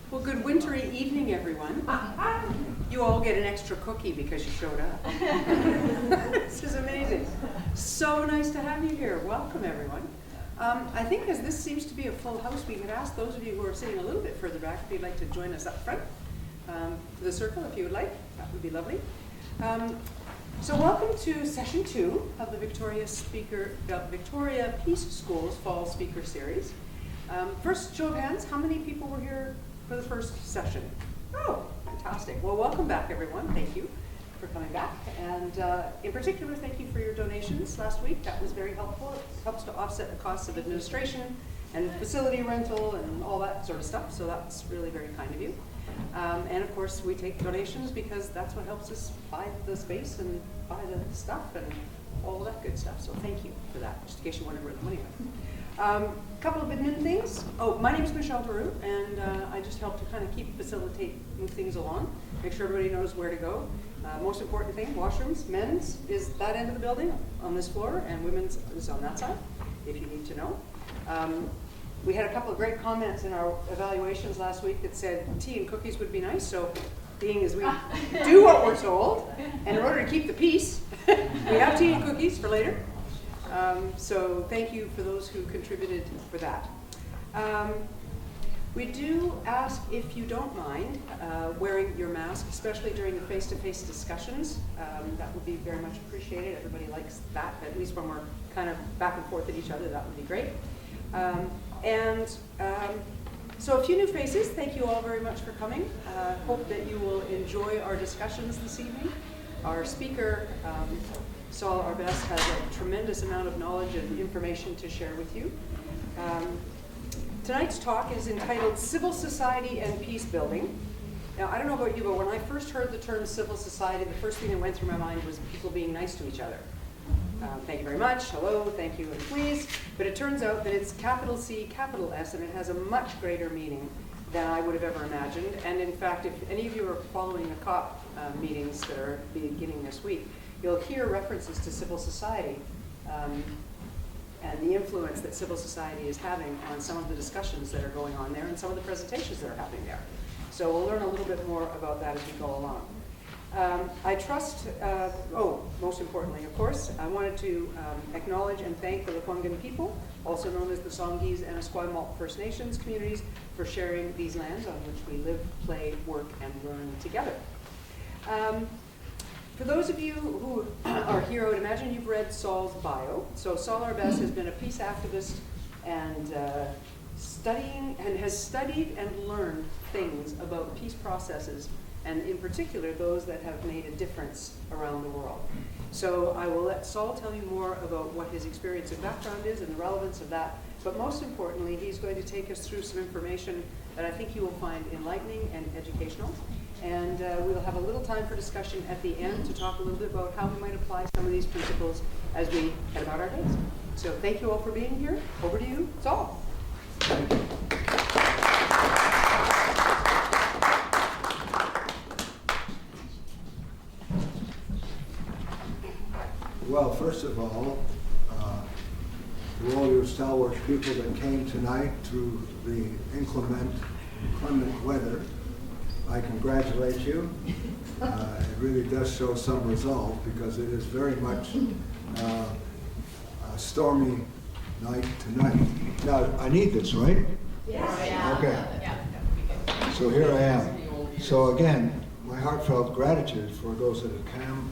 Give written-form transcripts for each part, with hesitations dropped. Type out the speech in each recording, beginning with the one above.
Well, good wintry evening, everyone. You all get an extra cookie because you showed up. This is amazing. So nice to have you here. Welcome, everyone. I think as this seems to be a full house, we could ask those of you who are sitting a little bit further back if you'd like to join us up front to the circle, if you would like. That would be lovely. So welcome to session 2 of the Victoria Peace School's Fall Speaker Series. First, show of hands, how many people were here for the first session? Oh, fantastic. Well, welcome back, everyone. Thank you for coming back. And in particular, thank you for your donations last week. That was very helpful. It helps to offset the costs of administration and facility rental and all that sort of stuff. So that's really very kind of you. And of course, we take donations because that's what helps us buy the space and buy the stuff and all that good stuff. So thank you for that, just in case you wondered where the money went. Couple of admin things. Oh, my name is Michelle Baru, and I just help to kind of move things along, make sure everybody knows where to go. Most important thing, washrooms. Men's is that end of the building on this floor, and women's is on that side, if you need to know. We had a couple of great comments in our evaluations last week that said tea and cookies would be nice, so being as we do what we're told, and in order to keep the peace, we have tea and cookies for later. So thank you for those who contributed for that. We do ask, if you don't mind, wearing your mask, especially during the face-to-face discussions. That would be very much appreciated. Everybody likes that, at least when we're kind of back and forth at each other, that would be great. So a few new faces, thank you all very much for coming. Hope that you will enjoy our discussions this evening. Our speaker, Saul Arbess, has a tremendous amount of knowledge and information to share with you. Tonight's talk is entitled Civil Society and Peace Building. Now, I don't know about you, but when I first heard the term civil society, the first thing that went through my mind was people being nice to each other. Thank you very much, hello, thank you, and please. But it turns out that it's capital C, capital S, and it has a much greater meaning than I would have ever imagined. And in fact, if any of you are following the COP meetings that are beginning this week, you'll hear references to civil society and the influence that civil society is having on some of the discussions that are going on there and some of the presentations that are happening there. So we'll learn a little bit more about that as we go along. I trust, most importantly, of course, I wanted to acknowledge and thank the Lekwungen people, also known as the Songhees and Esquimalt First Nations communities, for sharing these lands on which we live, play, work, and learn together. For those of you who are here, I would imagine you've read Saul's bio. So Saul Arbess has been a peace activist and has studied and learned things about peace processes, and in particular those that have made a difference around the world. So I will let Saul tell you more about what his experience and background is and the relevance of that, but most importantly, he's going to take us through some information that I think you will find enlightening and educational. And we'll have a little time for discussion at the end to talk a little bit about how we might apply some of these principles as we head about our days. So thank you all for being here. Over to you, Saul. Well, first of all, to all your stalwart people that came tonight through the inclement weather, I congratulate you. It really does show some resolve because it is very much a stormy night tonight. Now, I need this, right? Yes. Okay. So here I am. So again, my heartfelt gratitude for those that have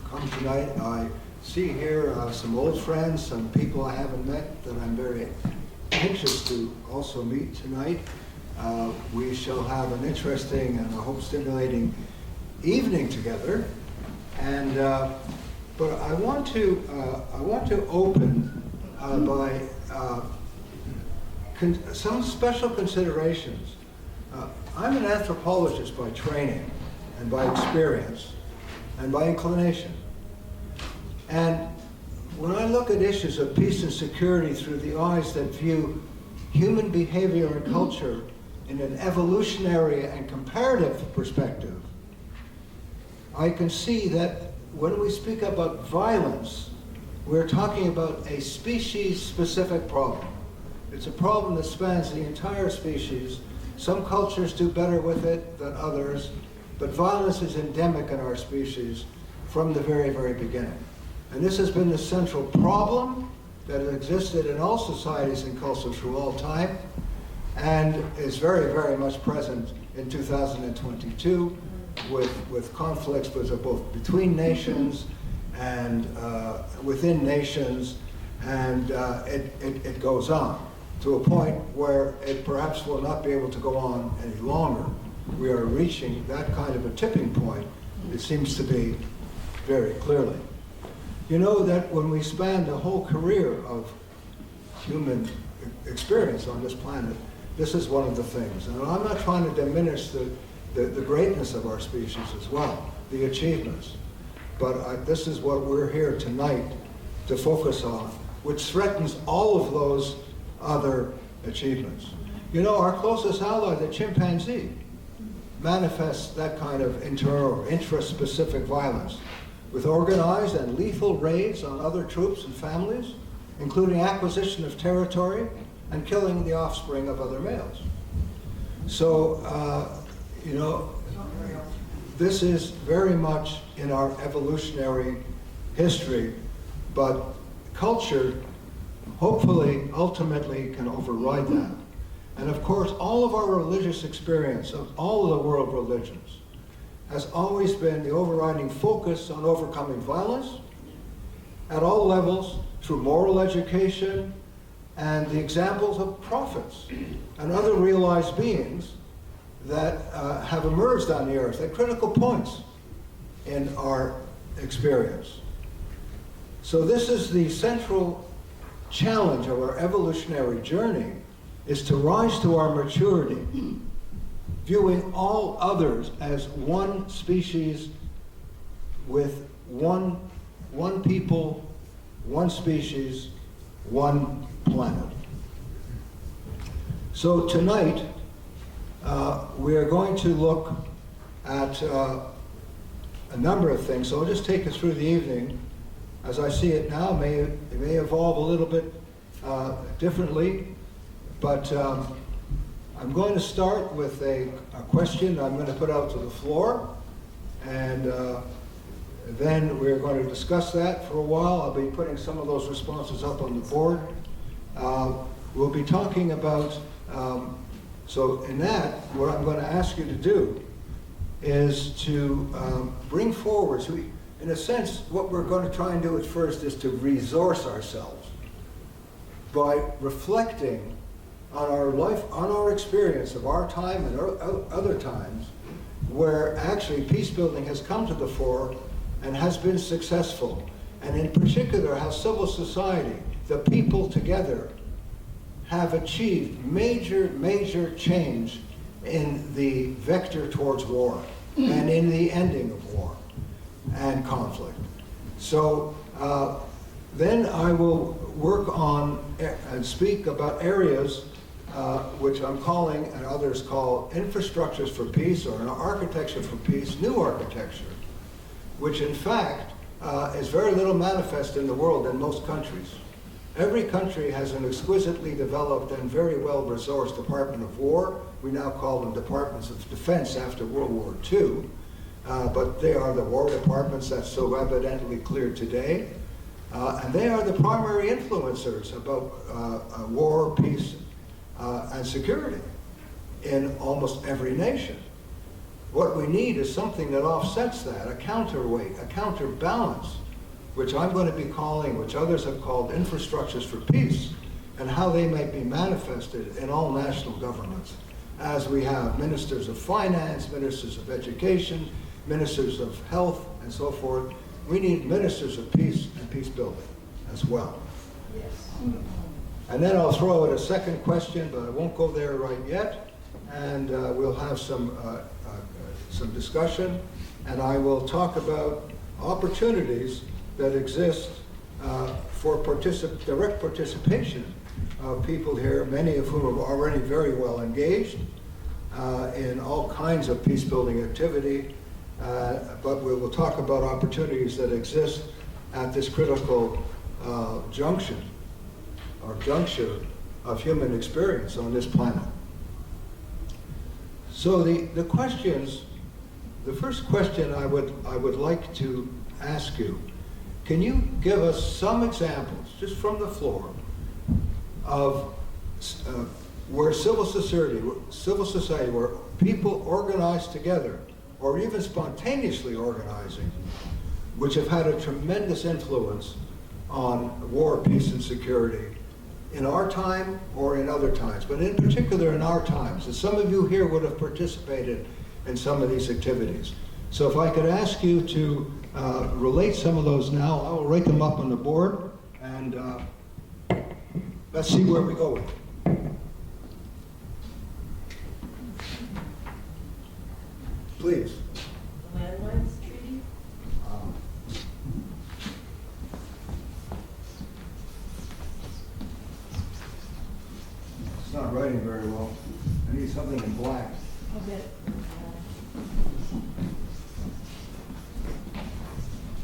come tonight. I see here some old friends, some people I haven't met that I'm very anxious to also meet tonight. We shall have an interesting and I hope stimulating evening together. And but I want to open by some special considerations. I'm an anthropologist by training and by experience and by inclination. And when I look at issues of peace and security through the eyes that view human behavior and culture in an evolutionary and comparative perspective, I can see that when we speak about violence, we're talking about a species-specific problem. It's a problem that spans the entire species, Some cultures do better with it than others, but violence is endemic in our species from the very, very beginning. And this has been the central problem that has existed in all societies and cultures through all time, and is very, very much present in 2022 with conflicts both between nations and within nations, and it goes on to a point where it perhaps will not be able to go on any longer. We are reaching that kind of a tipping point, it seems to be very clearly. You know that when we span the whole career of human experience on this planet, this is one of the things. And I'm not trying to diminish the greatness of our species as well, the achievements. But this is what we're here tonight to focus on, which threatens all of those other achievements. You know, our closest ally, the chimpanzee, manifests that kind of intra-specific violence with organized and lethal raids on other troops and families, including acquisition of territory and killing the offspring of other males. So, you know, this is very much in our evolutionary history, but culture hopefully ultimately can override that. And of course, all of our religious experience of all of the world religions has always been the overriding focus on overcoming violence at all levels through moral education and the examples of prophets and other realized beings that have emerged on the earth at critical points in our experience. So this is the central challenge of our evolutionary journey, is to rise to our maturity, viewing all others as one species with one people, one species, one planet. So tonight, we are going to look at a number of things. So I'll just take us through the evening. As I see it now, it may evolve a little bit differently, but I'm going to start with a question I'm going to put out to the floor, and then we're going to discuss that for a while. I'll be putting some of those responses up on the board. We'll be talking about, so in that, what I'm going to ask you to do is to bring forward, so in a sense, what we're going to try and do at first is to resource ourselves by reflecting on our life, on our experience of our time and other times where actually peace building has come to the fore and has been successful. And in particular, how civil society, the people together, have achieved major change in the vector towards war and in the ending of war and conflict. So then I will work on and speak about areas which I'm calling, and others call, infrastructures for peace, or an architecture for peace, new architecture, which in fact is very little manifest in the world in most countries. Every country has an exquisitely developed and very well-resourced Department of War. We now call them Departments of Defense after World War II, but they are the war departments that's so evidently clear today. And they are the primary influencers about war, peace, and security in almost every nation. What we need is something that offsets that, a counterweight, a counterbalance, which I'm going to be calling, which others have called infrastructures for peace, and how they may be manifested in all national governments, as we have ministers of finance, ministers of education, ministers of health, and so forth. We need ministers of peace and peace building as well. Yes. And then I'll throw out a second question, but I won't go there right yet. And we'll have some discussion, and I will talk about opportunities that exist for direct participation of people here, many of whom are already very well engaged in all kinds of peace-building activity. But we will talk about opportunities that exist at this critical junction or juncture of human experience on this planet. So the questions, the first question I would like to ask you, can you give us some examples, just from the floor, of where civil society, where people organize together, or even spontaneously organizing, which have had a tremendous influence on war, peace, and security in our time or in other times, but in particular in our times. And some of you here would have participated in some of these activities. So if I could ask you to relate some of those now, I will write them up on the board, and let's see where we go with it. Please. The Landmines Treaty? It's not writing very well. I need something in black. I'll get it.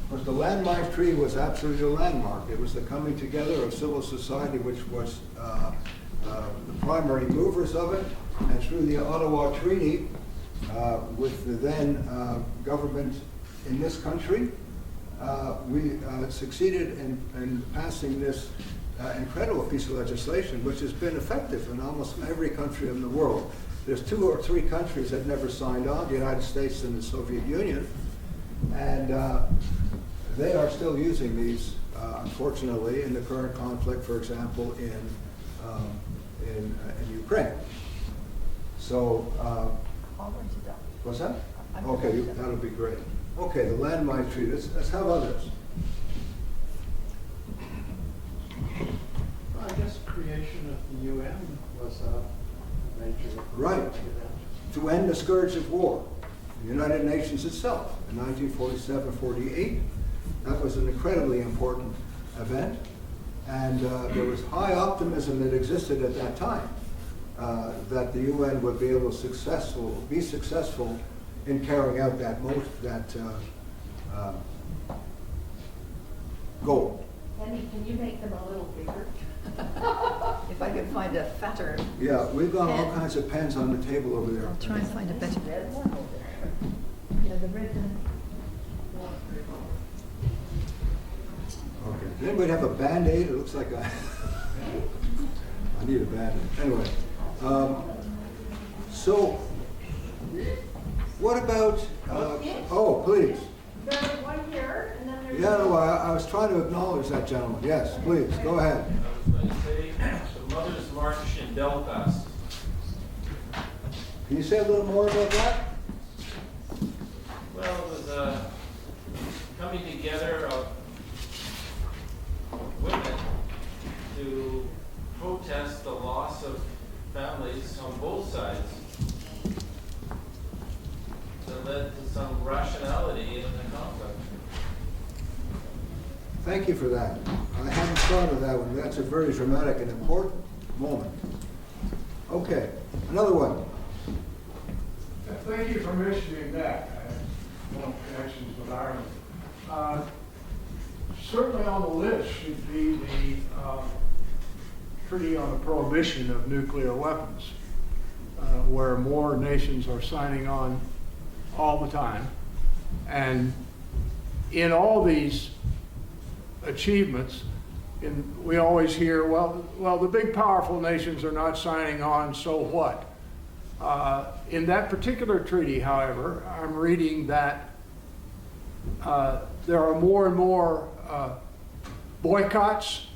Of course, the Landmines Treaty was absolutely a landmark. It was the coming together of civil society, which was the primary movers of it, and through the Ottawa Treaty, with the then government in this country, we succeeded in passing this incredible piece of legislation, which has been effective in almost every country in the world. There's 2 or 3 countries that never signed on, the United States and the Soviet Union, and they are still using these, unfortunately, in the current conflict, for example, in Ukraine. So, what's that? Okay, that'll be great. Okay, the Landmine Treaty. Let's have others. Well, I guess creation of the UN was a major Right. event. To end the scourge of war. The United Nations itself, in 1947-48, that was an incredibly important event. And there was high optimism that existed at that time that the UN would be able to be successful in carrying out that goal. Penny, can you make them a little bigger? If I could find a fatter. Yeah, we've got all pen. kinds of pens on the table over there. I'll try and find a better. Red one over there. Yeah, the red one. Okay. Does anybody have a Band-Aid? It looks like I need a Band-Aid. Anyway, so what about, oh, please. There's one here, and then there's. Yeah, no, I was trying to acknowledge that gentleman. Yes, please, go ahead. I was going to say, the Mother's March in Belfast. Can you say a little more about that? Well, it was a coming together of women to protest the loss of families on both sides. That led to some rationality in the conflict. Thank you for that. I hadn't thought of that one. That's a very dramatic and important moment. Okay, another one. Thank you for mentioning that. I have no connections with Ireland. Certainly on the list should be the Treaty on the Prohibition of Nuclear Weapons, where more nations are signing on all the time. And in all these achievements, we always hear, well, the big powerful nations are not signing on, so what? In that particular treaty, however, I'm reading that there are more and more boycotts,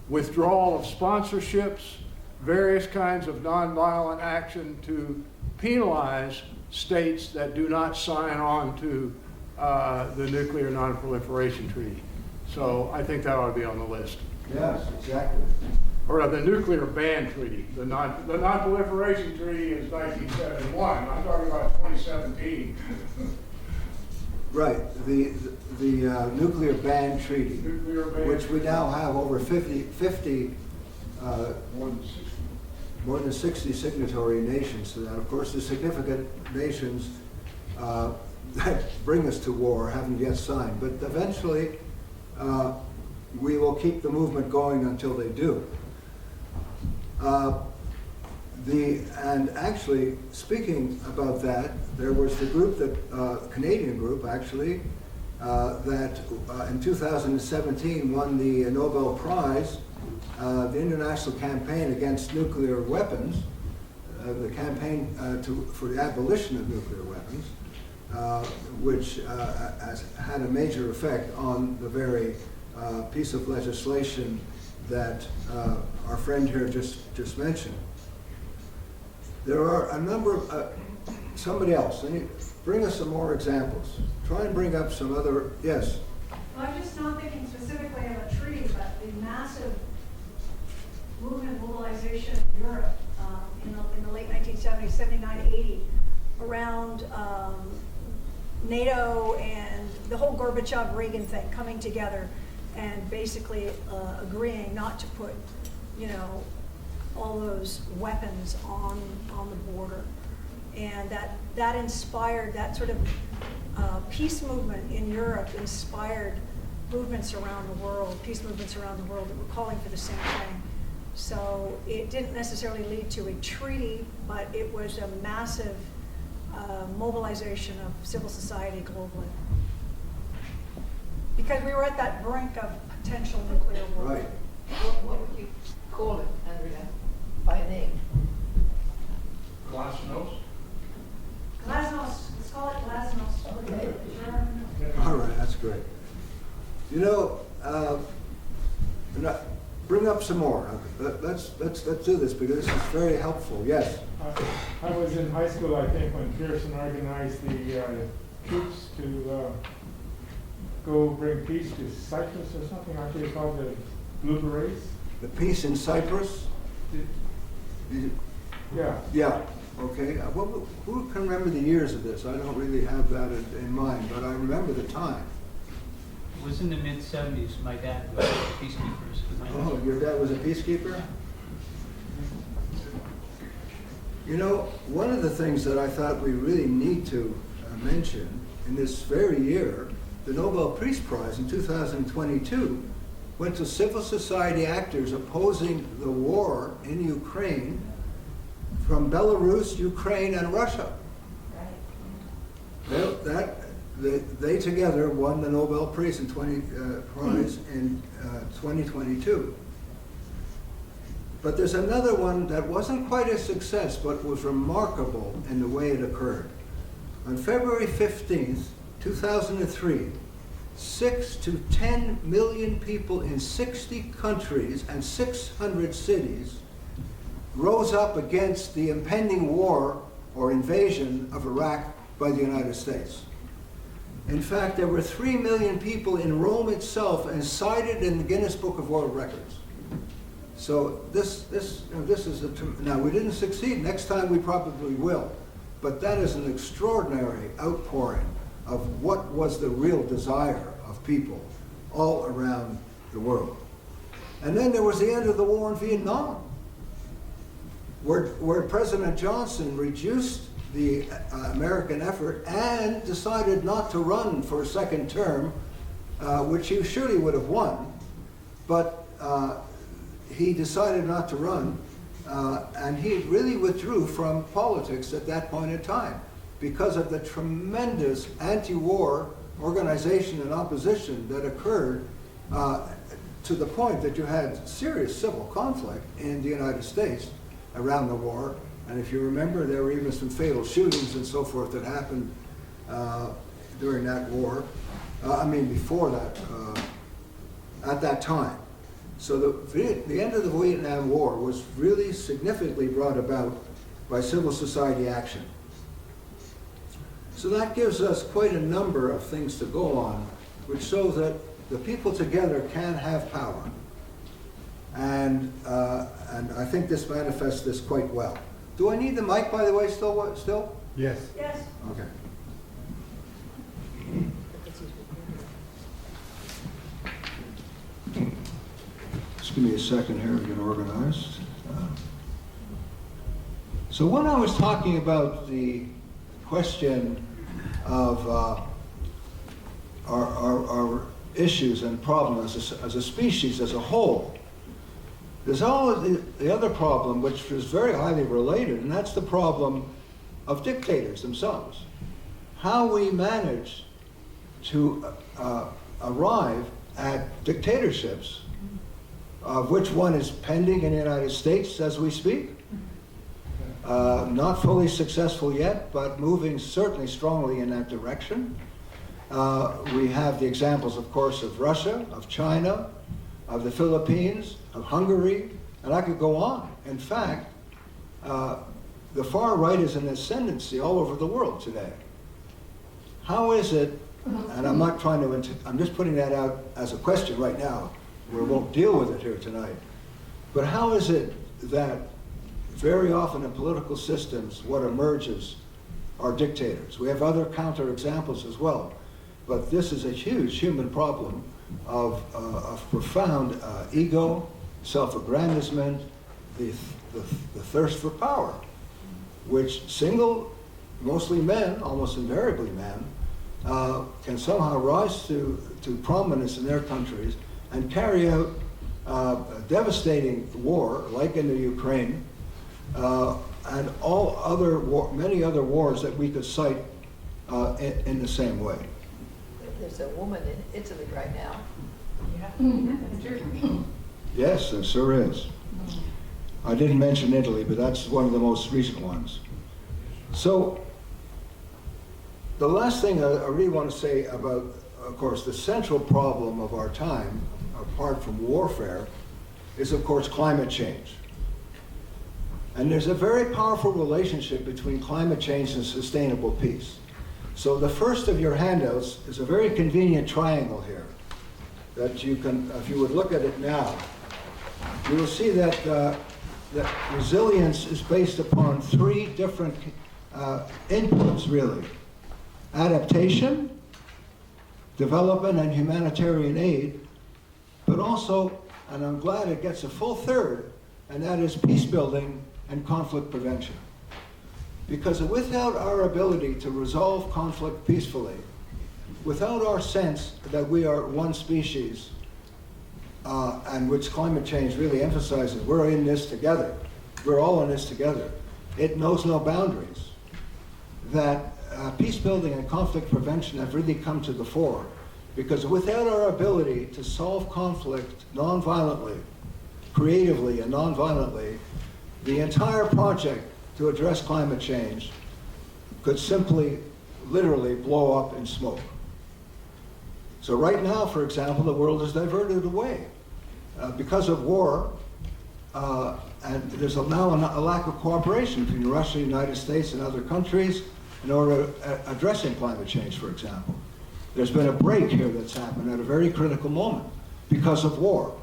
withdrawal of sponsorships, various kinds of nonviolent action to penalize states that do not sign on to the Nuclear Non-Proliferation Treaty. So I think that ought to be on the list. Yes, exactly. Or the Nuclear Ban Treaty. The Non-Proliferation Treaty is 1971. I'm talking about 2017. Right, the Nuclear Ban Treaty, Nuclear Ban. which we now have over 50 more than 60 signatory nations to that. Of course, the significant nations that bring us to war haven't yet signed, but eventually we will keep the movement going until they do. And actually, speaking about that, there was the group that, Canadian group actually, that in 2017 won the Nobel Prize, the International Campaign Against Nuclear Weapons, the campaign for the abolition of nuclear weapons, which has had a major effect on the very piece of legislation that our friend here just mentioned. There are a number of, somebody else, bring us some more examples. Try and bring up some other, yes? Well, I'm just not thinking specifically of a treaty, but the massive movement mobilization in Europe in the late 1970s, 79 to 80, around NATO and the whole Gorbachev-Reagan thing coming together and basically agreeing not to put, all those weapons on the border. And that inspired, that sort of peace movement in Europe inspired movements around the world, peace movements around the world that were calling for the same thing. So it didn't necessarily lead to a treaty, but it was a massive mobilization of civil society globally. Because we were at that brink of potential nuclear war. Right. What would you call it, Andrea, by a name? Glasnost? Glasnost, let's call it Glasnost. Okay. Sure. All right, that's great. Bring up some more. Let's do this because this is very helpful. Yes. I was in high school, I think, when Pearson organized the troops to go bring peace to Cyprus or something. Aren't they called the Blue Berets? The peace in Cyprus. Yeah. Yeah. Okay. Who can remember the years of this? I don't really have that in mind, but I remember the time. It was in the mid-70s. My dad was peacekeepers. Oh, your dad was a peacekeeper? One of the things that I thought we really need to mention in this very year, the Nobel Peace Prize in 2022 went to civil society actors opposing the war in Ukraine from Belarus, Ukraine, and Russia. Right. They together won the Nobel Prize in 2022. But there's another one that wasn't quite a success, but was remarkable in the way it occurred. On February 15th, 2003, 6 to 10 million people in 60 countries and 600 cities rose up against the impending war or invasion of Iraq by the United States. In fact, there were 3 million people in Rome itself and cited in the Guinness Book of World Records. So this is now we didn't succeed. Next time we probably will, but that is an extraordinary outpouring of what was the real desire of people all around the world. And then there was the end of the war in Vietnam, where President Johnson reduced the American effort and decided not to run for a second term, which he surely would have won, but he decided not to run, and he really withdrew from politics at that point in time because of the tremendous anti-war organization and opposition that occurred to the point that you had serious civil conflict in the United States around the war. And if you remember, there were even some fatal shootings and so forth that happened during that war. Before that, at that time. So the end of the Vietnam War was really significantly brought about by civil society action. So that gives us quite a number of things to go on, which shows that the people together can have power. And I think this manifests this quite well. Do I need the mic, by the way, still? Yes. Yes. Okay. Just give me a second here to get organized. So when I was talking about the question of our issues and problems as a species as a whole, There's always the other problem, which is very highly related, and that's the problem of dictators themselves. How we manage to arrive at dictatorships, of which one is pending in the United States as we speak. Not fully successful yet, but moving certainly strongly in that direction. We have the examples, of course, of Russia, of China, of the Philippines, of Hungary, and I could go on. In fact, the far right is in ascendancy all over the world today. How is it, and I'm not trying to, I'm just putting that out as a question right now. We won't deal with it here tonight. But how is it that very often in political systems, what emerges are dictators? We have other counter examples as well. But this is a huge human problem of profound ego, self-aggrandizement, the thirst for power, which mostly men, almost invariably men, can somehow rise to prominence in their countries and carry out a devastating war, like in the Ukraine, and many other wars that we could cite in the same way. There's a woman in Italy right now. Yes, there sure is. I didn't mention Italy, but that's one of the most recent ones. So, the last thing I really want to say about, of course, the central problem of our time, apart from warfare, is, of course, climate change. And there's a very powerful relationship between climate change and sustainable peace. So the first of your handouts is a very convenient triangle here that you can, if you would look at it now, you will see that that resilience is based upon three different inputs, really. Adaptation, development, and humanitarian aid, but also, and I'm glad it gets a full third, and that is peace building and conflict prevention. Because without our ability to resolve conflict peacefully, without our sense that we are one species, and which climate change really emphasizes, we're in this together, we're all in this together, it knows no boundaries, that peace building and conflict prevention have really come to the fore. Because without our ability to solve conflict non-violently, creatively and non-violently, the entire project to address climate change could simply, literally blow up in smoke. So right now, for example, the world is diverted away because of war, and there's now a lack of cooperation between Russia, the United States, and other countries in order to addressing climate change, for example. There's been a break here that's happened at a very critical moment because of war.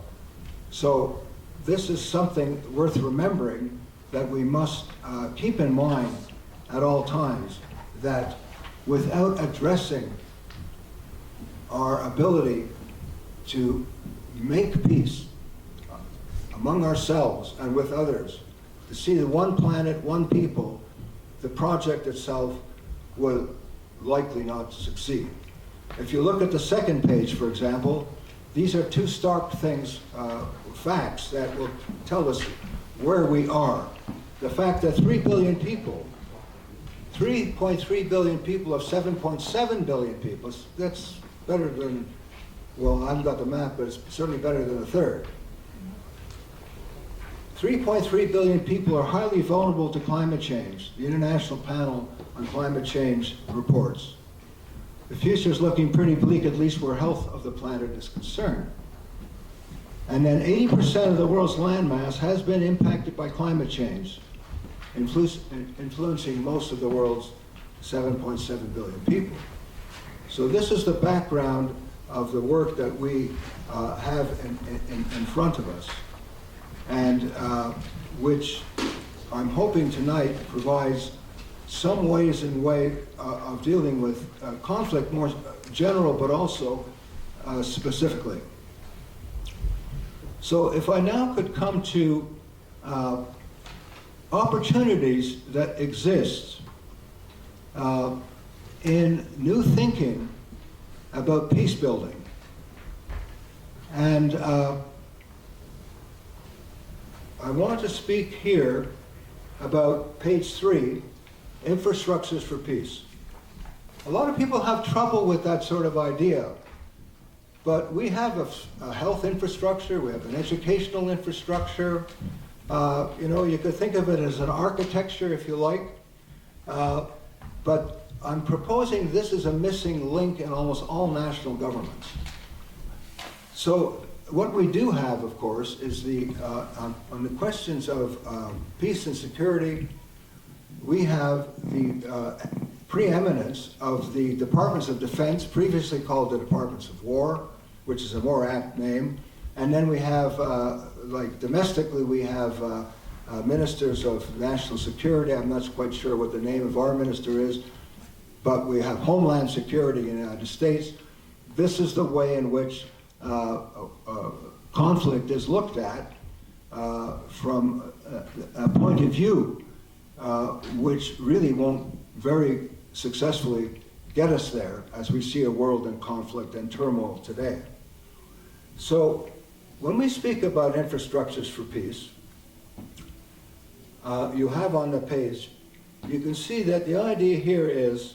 So this is something worth remembering, that we must keep in mind at all times, that without addressing our ability to make peace among ourselves and with others, to see the one planet, one people, the project itself will likely not succeed. If you look at the second page, for example, these are two stark things, facts that will tell us where we are. The fact that 3 billion people, 3.3 billion people of 7.7 billion people, that's better than, well, I haven't got the math, but it's certainly better than a third. 3.3 billion people are highly vulnerable to climate change, the International Panel on Climate Change reports. The future is looking pretty bleak, at least where health of the planet is concerned. And then 80% of the world's landmass has been impacted by climate change, influencing most of the world's 7.7 billion people. So this is the background of the work that we have in front of us, and which I'm hoping tonight provides some ways and way of dealing with conflict, more general, but also specifically. So if I now could come to opportunities that exist in new thinking about peace building. And I want to speak here about page 3, infrastructures for peace. A lot of people have trouble with that sort of idea, but we have a health infrastructure, we have an educational infrastructure. You know, you could think of it as an architecture if you like, but I'm proposing this is a missing link in almost all national governments. So what we do have, of course, is on the questions of peace and security, we have the preeminence of the Departments of Defense, previously called the Departments of War, which is a more apt name. And then we have, like domestically, we have ministers of national security. I'm not quite sure what the name of our minister is, but we have Homeland Security in the United States. This is the way in which conflict is looked at from a point of view which really won't very successfully get us there as we see a world in conflict and turmoil today. So when we speak about infrastructures for peace, you have on the page, you can see that the idea here is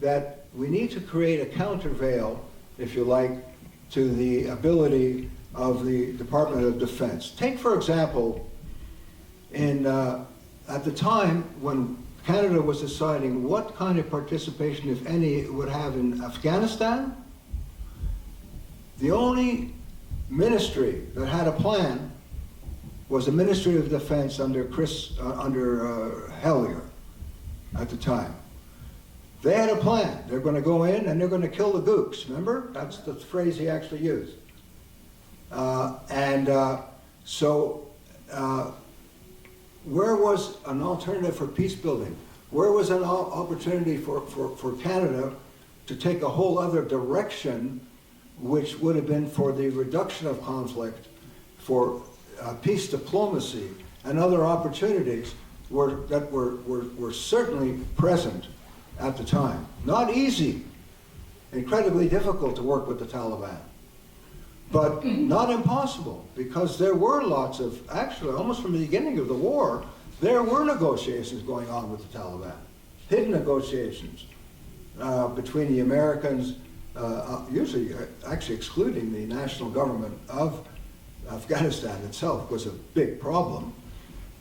that we need to create a countervail, if you like, to the ability of the Department of Defense. Take, for example, at the time when Canada was deciding what kind of participation, if any, it would have in Afghanistan, the only ministry that had a plan was the Ministry of Defense under Hellier at the time. They had a plan. They're going to go in and they're going to kill the gooks. Remember? That's the phrase he actually used. Where was an alternative for peace building? Where was an opportunity for Canada to take a whole other direction, which would have been for the reduction of conflict, for peace diplomacy, and other opportunities that were certainly present at the time. Not easy, incredibly difficult to work with the Taliban, but not impossible, because there were lots of, actually almost from the beginning of the war, there were negotiations going on with the Taliban, hidden negotiations between the Americans, usually actually excluding the national government of Afghanistan itself was a big problem.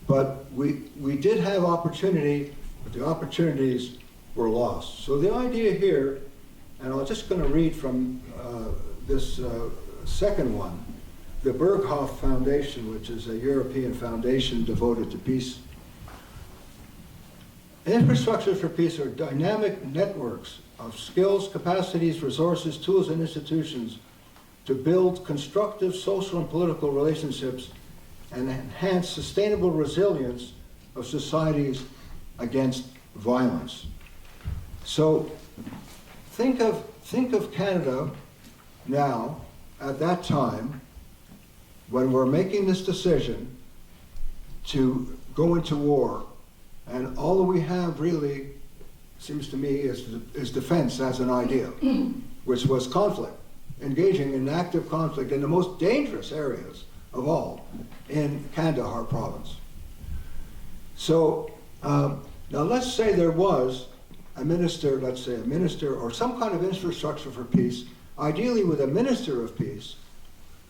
But we did have opportunity, but the opportunities were lost. So the idea here, and I'm just going to read from this second one, the Berghoff Foundation, which is a European foundation devoted to peace. Infrastructure for peace are dynamic networks of skills, capacities, resources, tools, and institutions to build constructive social and political relationships and enhance sustainable resilience of societies against violence. So think of Canada now, at that time, when we're making this decision to go into war, and all that we have really, seems to me, is defense as an idea, which was conflict, engaging in active conflict in the most dangerous areas of all in Kandahar province. So now let's say there was a minister, let's say a minister or some kind of infrastructure for peace, ideally with a minister of peace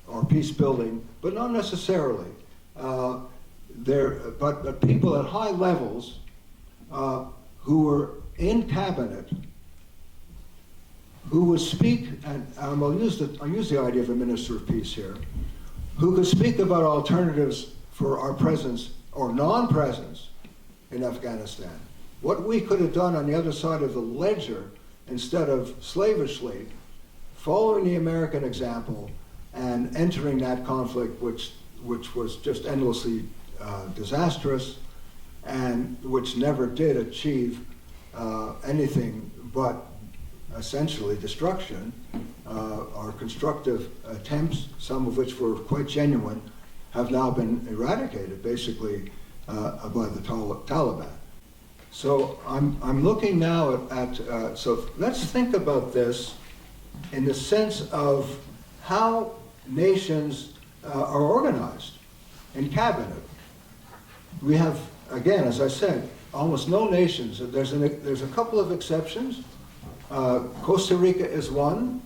or peace building, but not necessarily. But people at high levels who were in cabinet, who would speak, and I'll use the idea of a minister of peace here, who could speak about alternatives for our presence or non-presence in Afghanistan. What we could have done on the other side of the ledger, instead of slavishly following the American example and entering that conflict, which was just endlessly disastrous and which never did achieve anything but essentially destruction. Our constructive attempts, some of which were quite genuine, have now been eradicated basically by the Taliban. So I'm looking now at so let's think about this in the sense of how nations are organized in cabinet. we have, again, as I said, almost no nations. There's a couple of exceptions. Costa Rica is one.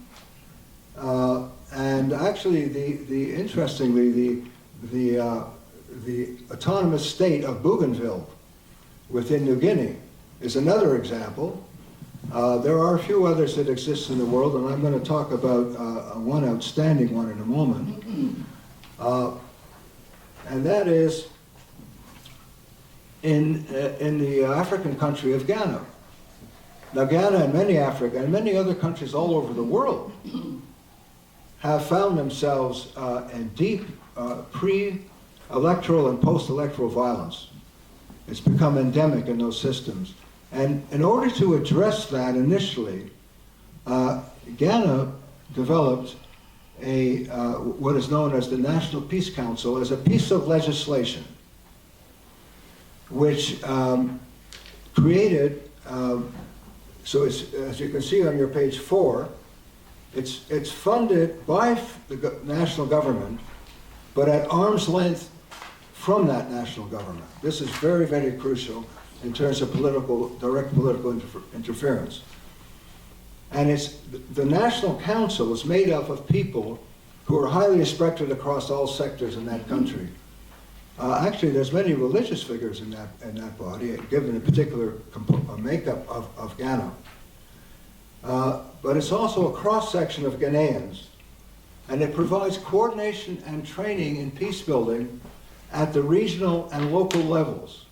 And actually, interestingly, the autonomous state of Bougainville within New Guinea is another example. There are a few others that exist in the world, and I'm going to talk about one outstanding one in a moment. And that is in the African country of Ghana. Now, Ghana and many other countries all over the world have found themselves in deep pre-electoral and post-electoral violence. It's become endemic in those systems. And in order to address that initially, Ghana developed what is known as the National Peace Council as a piece of legislation, which created, so it's, as you can see on your page 4, it's funded by the national government, but at arm's length from that national government. This is very, very crucial in terms of direct political interference. And the National Council is made up of people who are highly respected across all sectors in that country. Actually, there's many religious figures in that body, given the particular makeup of Ghana. But it's also a cross-section of Ghanaians, and it provides coordination and training in peace building at the regional and local levels.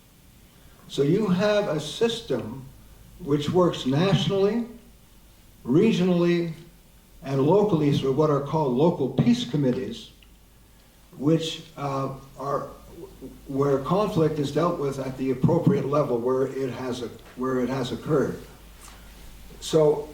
So you have a system which works nationally, regionally, and locally through what are called local peace committees, which are where conflict is dealt with at the appropriate level where it has occurred. So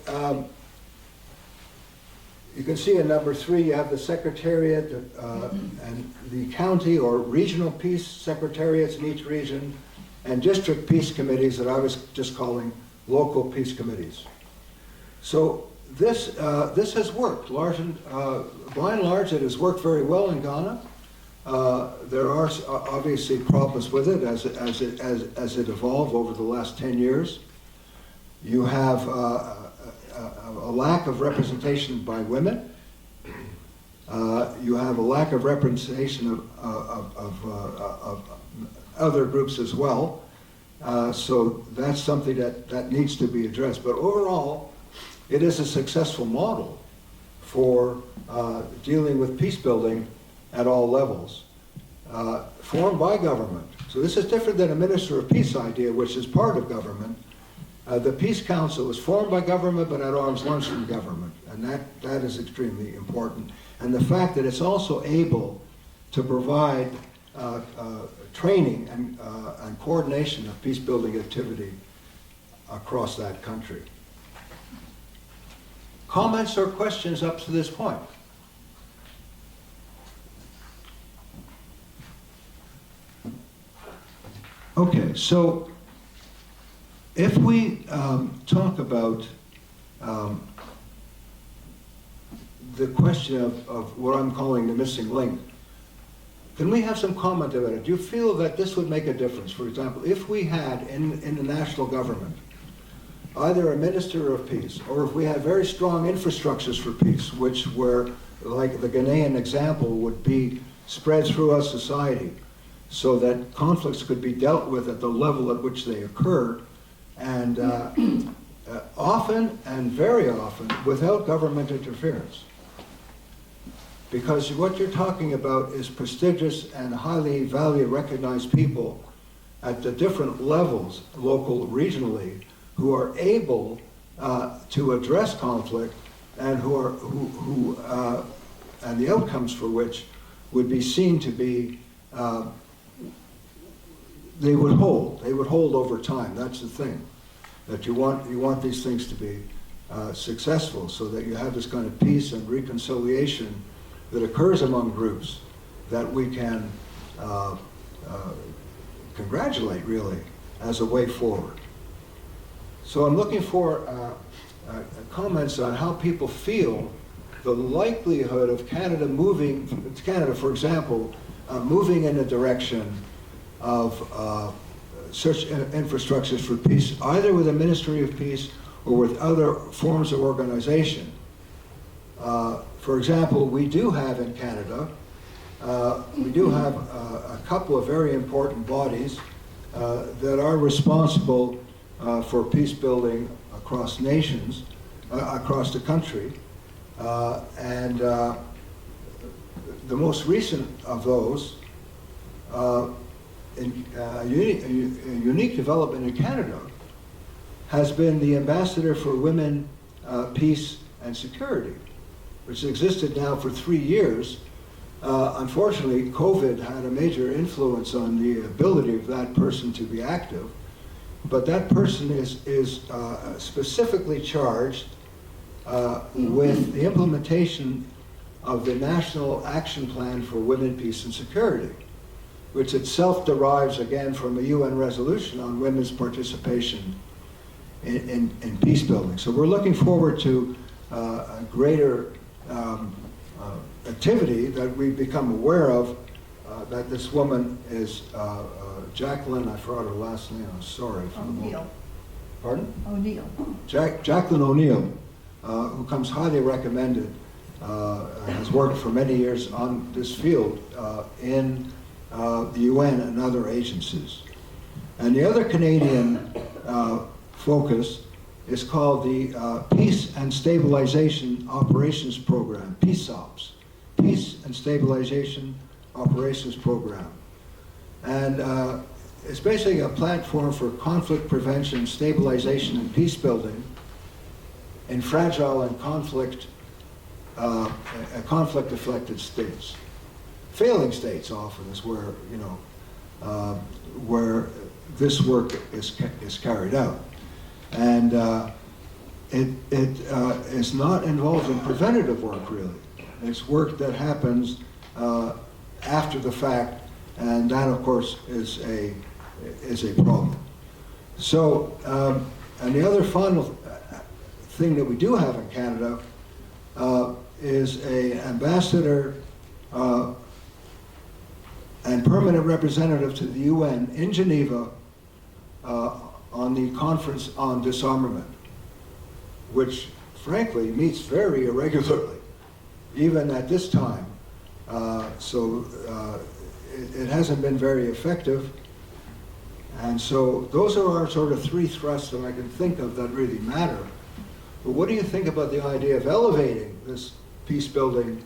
you can see in number 3, you have the secretariat and the county or regional peace secretariats in each region, and district peace committees that I was just calling local peace committees. So this has worked. By and large, it has worked very well in Ghana. There are obviously problems with it as it evolved over the last 10 years. You have a lack of representation by women. You have a lack of representation of other groups as well. So that's something that needs to be addressed. But overall, it is a successful model for dealing with peace building at all levels, formed by government. So this is different than a minister of peace idea, which is part of government. The Peace Council is formed by government, but at arm's length from government, and that is extremely important. And the fact that it's also able to provide training and coordination of peace-building activity across that country. Comments or questions up to this point? Okay, so if we talk about the question of what I'm calling the missing link, can we have some comment about it? Do you feel that this would make a difference? For example, if we had in the national government either a minister of peace, or if we had very strong infrastructures for peace, which were, like the Ghanaian example, would be spread throughout society so that conflicts could be dealt with at the level at which they occur, and often and very often without government interference. Because what you're talking about is prestigious and highly valued, recognized people at the different levels, local, regionally, who are able to address conflict and and the outcomes for which would be seen to be they would hold over time. That's the thing, that you want these things to be successful, so that you have this kind of peace and reconciliation that occurs among groups that we can congratulate, really, as a way forward. So I'm looking for comments on how people feel the likelihood of Canada, for example, moving in a direction of such infrastructures for peace, either with the Ministry of Peace or with other forms of organization. For example, we do have in Canada, we do have a couple of very important bodies that are responsible for peace building across nations, across the country. And the most recent of those, a unique development in Canada, has been the Ambassador for Women, Peace and Security, which existed now for 3 years. Unfortunately, COVID had a major influence on the ability of that person to be active, but that person is specifically charged with the implementation of the National Action Plan for Women, Peace and Security, which itself derives again from a UN resolution on women's participation in peace building. So we're looking forward to a greater activity that we've become aware of, that this woman is Jacqueline, I forgot her last name, I'm sorry. O'Neill. Pardon? O'Neill. Jacqueline O'Neill, who comes highly recommended, has worked for many years on this field in the UN and other agencies. And the other Canadian focus is called the Peace and Stabilization Operations Program, PSOPs, Peace and Stabilization Operations Program. And it's basically a platform for conflict prevention, stabilization, and peace building in fragile and conflict-affected states. Failing states often is where, you know, where this work is carried out. And it is not involved in preventative work, really. It's work that happens after the fact, and that, of course, is a problem. So, and the other final thing that we do have in Canada is an ambassador and permanent representative to the UN in Geneva on the Conference on Disarmament, which frankly meets very irregularly, even at this time. It hasn't been very effective. And so those are our sort of 3 thrusts that I can think of that really matter. But what do you think about the idea of elevating this peace building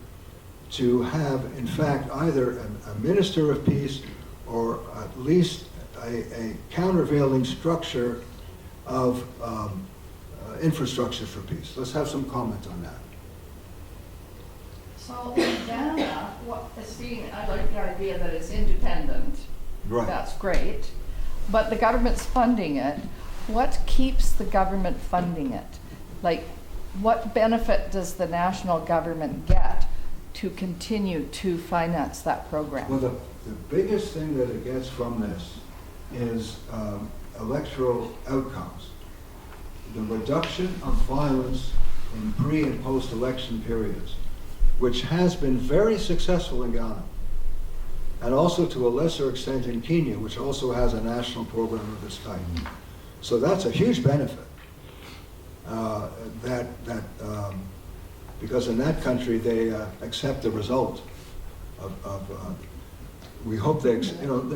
to have, in fact, either a minister of peace or at least a countervailing structure of infrastructure for peace? Let's have some comment on that. So in Canada, I like the idea that it's independent. Right. That's great. But the government's funding it. What keeps the government funding it? Like, what benefit does the national government get to continue to finance that program? Well, the biggest thing that it gets from this is electoral outcomes. The reduction of violence in pre- and post-election periods, which has been very successful in Ghana, and also to a lesser extent in Kenya, which also has a national program of this type. So that's a huge benefit. Because in that country they accept the result of we hope they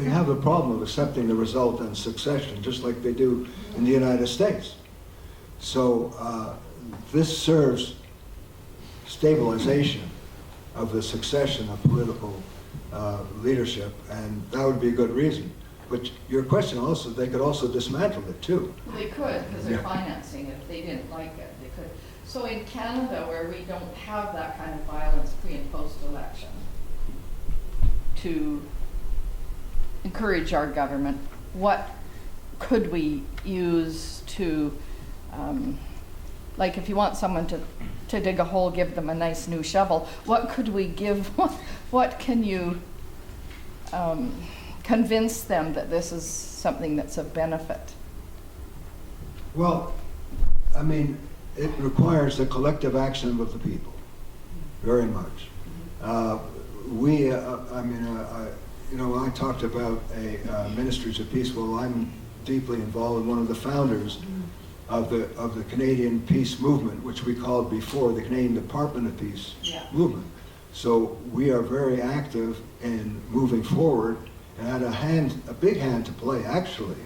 have a problem of accepting the result and succession, just like they do in the United States. So this serves stabilization of the succession of political leadership, and that would be a good reason. But your question also, they could also dismantle it too. Well, they could, because they're financing it. If they didn't like it, they could. So in Canada, where we don't have that kind of violence pre- and post-election, to encourage our government, what could we use to, like if you want someone to dig a hole, give them a nice new shovel, what could we give, what can you convince them that this is something that's of benefit? Well, I mean, it requires the collective action of the people, very much. you know, I talked about a Ministries of Peace. Well, I'm deeply involved in one of the founders of the Canadian Peace Movement, which we called before the Canadian Department of Peace Movement. So we are very active in moving forward and had a big hand to play, actually,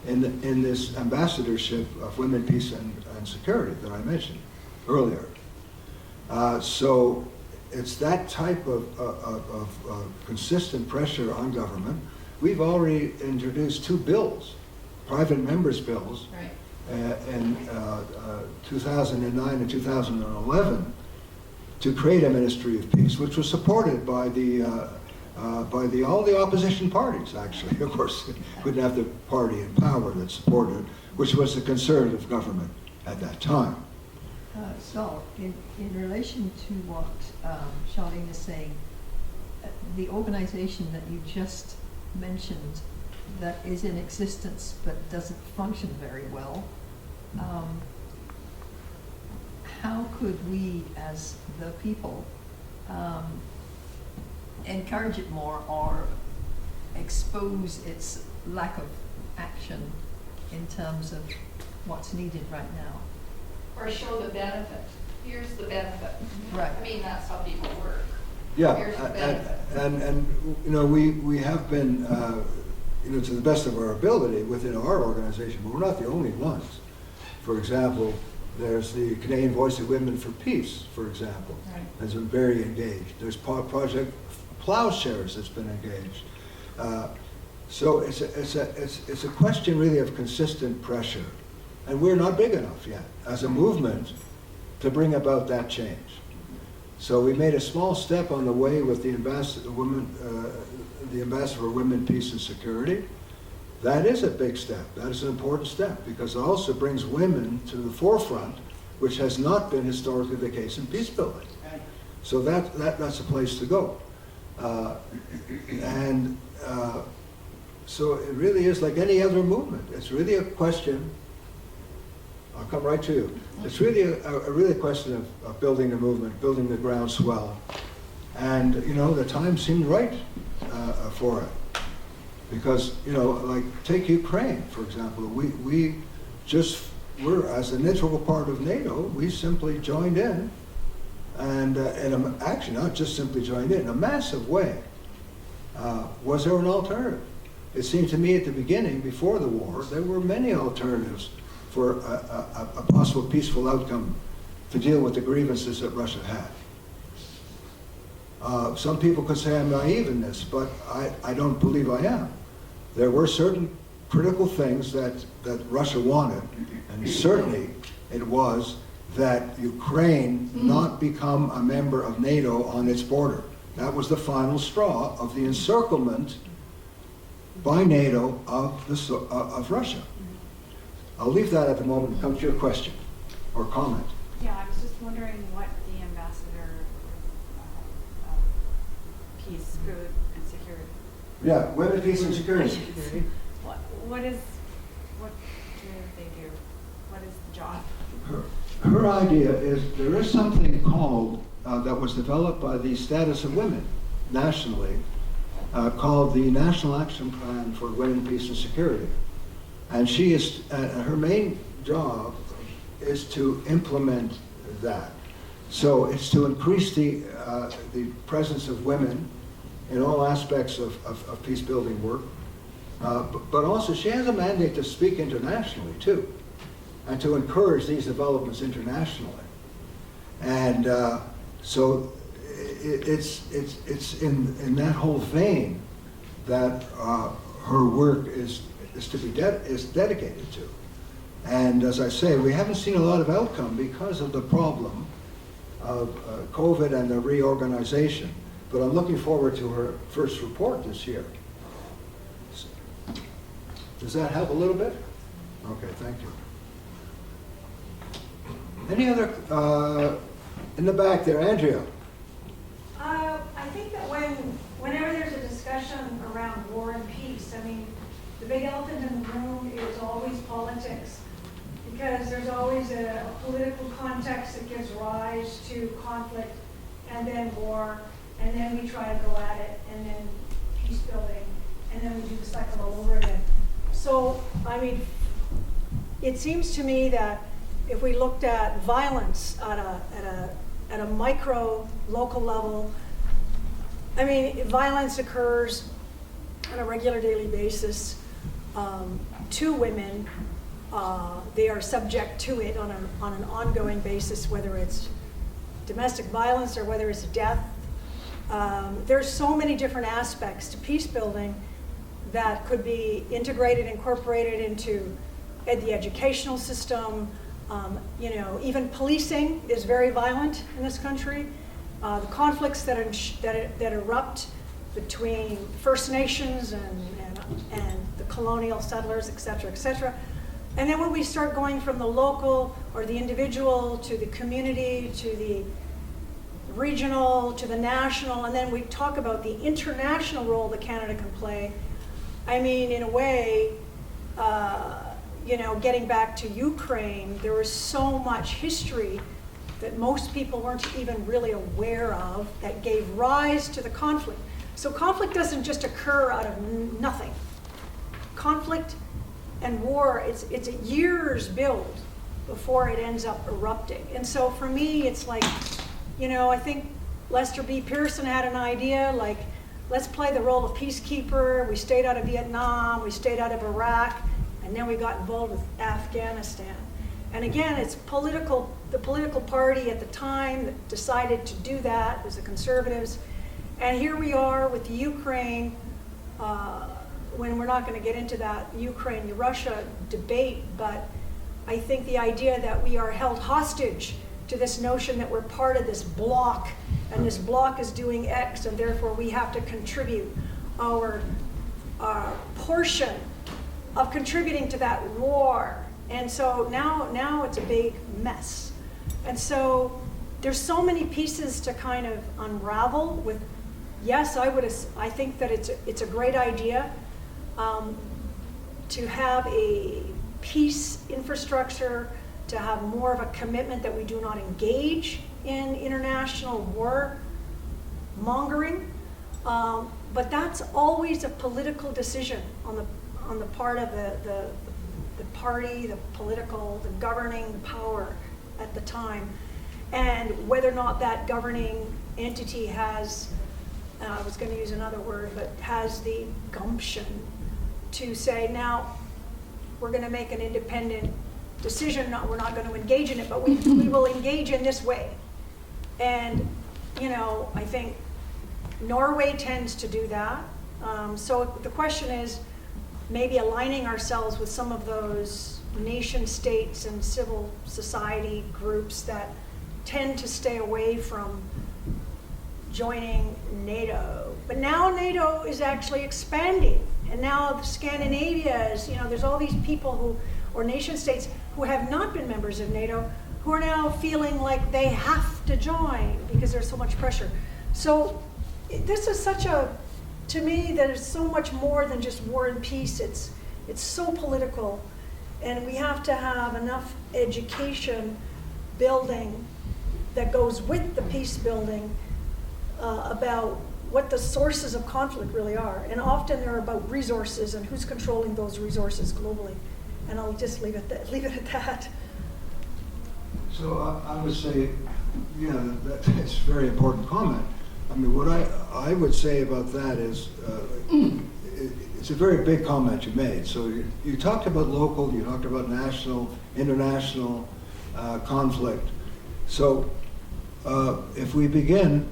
in this ambassadorship of women, peace, and security that I mentioned earlier. So it's that type of consistent pressure on government. We've already introduced 2 bills, private members' bills, Right. in 2009 and 2011 to create a Ministry of Peace, which was supported by all the opposition parties, actually. Of course, we didn't have the party in power that supported it, which was the Conservative government at that time. Saul, in relation to what Charlene is saying, the organization that you just mentioned that is in existence but doesn't function very well, how could we as the people encourage it more or expose its lack of action in terms of what's needed right now? Or show the benefit. Here's the benefit. Right. I mean, that's how people work. Yeah, Here's the benefit. and you know, we have been, you know, to the best of our ability within our organization, but we're not the only ones. For example, there's the Canadian Voice of Women for Peace, for example, has been very engaged. There's Project Plowshares that's been engaged. So it's a question really of consistent pressure, and we're not big enough yet as a movement to bring about that change. So we made a small step on the way with the Ambassador for Women, Peace and Security. That is a big step. That is an important step because it also brings women to the forefront, which has not been historically the case in peace building. So that's a place to go. So it really is like any other movement. It's really a question. I'll come right to you. It's really a really question of building the movement, building the groundswell. And, you know, the time seemed right for it. Because, you know, like take Ukraine, for example. We're as an integral part of NATO, we simply joined in. And actually not just simply joined in a massive way. Was there an alternative? It seemed to me at the beginning, before the war, there were many alternatives for a possible peaceful outcome to deal with the grievances that Russia had. Some people could say I'm naive in this, but I don't believe I am. There were certain critical things that Russia wanted, and certainly it was that Ukraine not become a member of NATO on its border. That was the final straw of the encirclement by NATO of Russia. I'll leave that at the moment and come to your question or comment. Yeah, I was just wondering what the ambassador of peace, food, and security. Yeah, women, peace, and security. What do they do? What is the job? Her idea is there is something called, that was developed by the Status of Women nationally, called the National Action Plan for Women, Peace, and Security. And she is, her main job is to implement that. So it's to increase the presence of women in all aspects of peace building work. But also she has a mandate to speak internationally too, and to encourage these developments internationally. And so it's in that whole vein that her work is dedicated to. And as I say, we haven't seen a lot of outcome because of the problem of COVID and the reorganization. But I'm looking forward to her first report this year. Does that help a little bit? Okay, thank you. Any other, in the back there, Andrea? I think that whenever there's a discussion around war and peace, I mean, the big elephant in the room is always politics, because there's always a political context that gives rise to conflict and then war, and then we try to go at it, and then peace building, and then we do the cycle all over again. So, I mean, it seems to me that if we looked at violence at a micro local level, I mean, violence occurs on a regular daily basis to women. They are subject to it on an ongoing basis, whether it's domestic violence or whether it's death. There's so many different aspects to peace building that could be integrated, incorporated into the educational system. You know, even policing is very violent in this country. The conflicts that erupt between First Nations and the colonial settlers, et cetera, et cetera. And then when we start going from the local or the individual to the community to the regional to the national, and then we talk about the international role that Canada can play. I mean, in a way, you know, getting back to Ukraine, there was so much history that most people weren't even really aware of that gave rise to the conflict. So conflict doesn't just occur out of nothing. Conflict and war, it's a years build before it ends up erupting. And so for me, it's like, you know, I think Lester B. Pearson had an idea, like, let's play the role of peacekeeper. We stayed out of Vietnam, we stayed out of Iraq, and then we got involved with Afghanistan. And again, it's the political party at the time that decided to do that was the Conservatives. And here we are with the Ukraine, when we're not going to get into that Ukraine-Russia debate, but I think the idea that we are held hostage to this notion that we're part of this bloc, and this bloc is doing X, and therefore we have to contribute our portion of contributing to that war. And so now it's a big mess. And so there's so many pieces to kind of unravel with. Yes, I think that it's a great idea to have a peace infrastructure, to have more of a commitment that we do not engage in international war mongering. But that's always a political decision on the part of the party, the political, the governing power at the time, and whether or not that governing entity has, I was going to use another word, but has the gumption to say, now we're going to make an independent decision, we're not going to engage in it, but we will engage in this way. And, you know, I think Norway tends to do that. So the question is maybe aligning ourselves with some of those nation states and civil society groups that tend to stay away from joining NATO. But now NATO is actually expanding. And now Scandinavia is, you know, there's all these people who, or nation states who have not been members of NATO, who are now feeling like they have to join because there's so much pressure. So this is such a, to me, that is so much more than just war and peace. It's so political. And we have to have enough education building that goes with the peace building about what the sources of conflict really are. And often they're about resources and who's controlling those resources globally. And I'll just leave it at that. So I would say, yeah, that's a very important comment. I mean, what I would say about that is, it's a very big comment you made. So you talked about local, you talked about national, international conflict. So if we begin,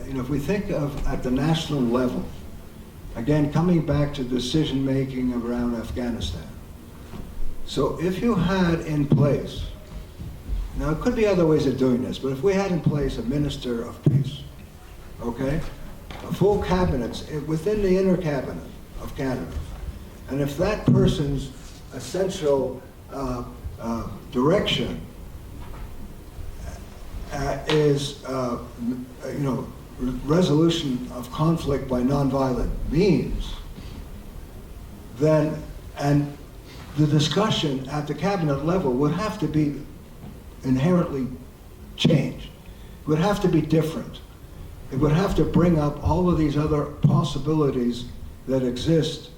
you know, if we think of at the national level, again, coming back to decision making around Afghanistan. So if you had in place, now it could be other ways of doing this, but if we had in place a minister of peace, okay, a full cabinet within the inner cabinet of Canada, and if that person's essential direction is, you know, resolution of conflict by nonviolent means, then, and the discussion at the cabinet level would have to be inherently changed. It would have to be different. it would have to bring up all of these other possibilities that exist,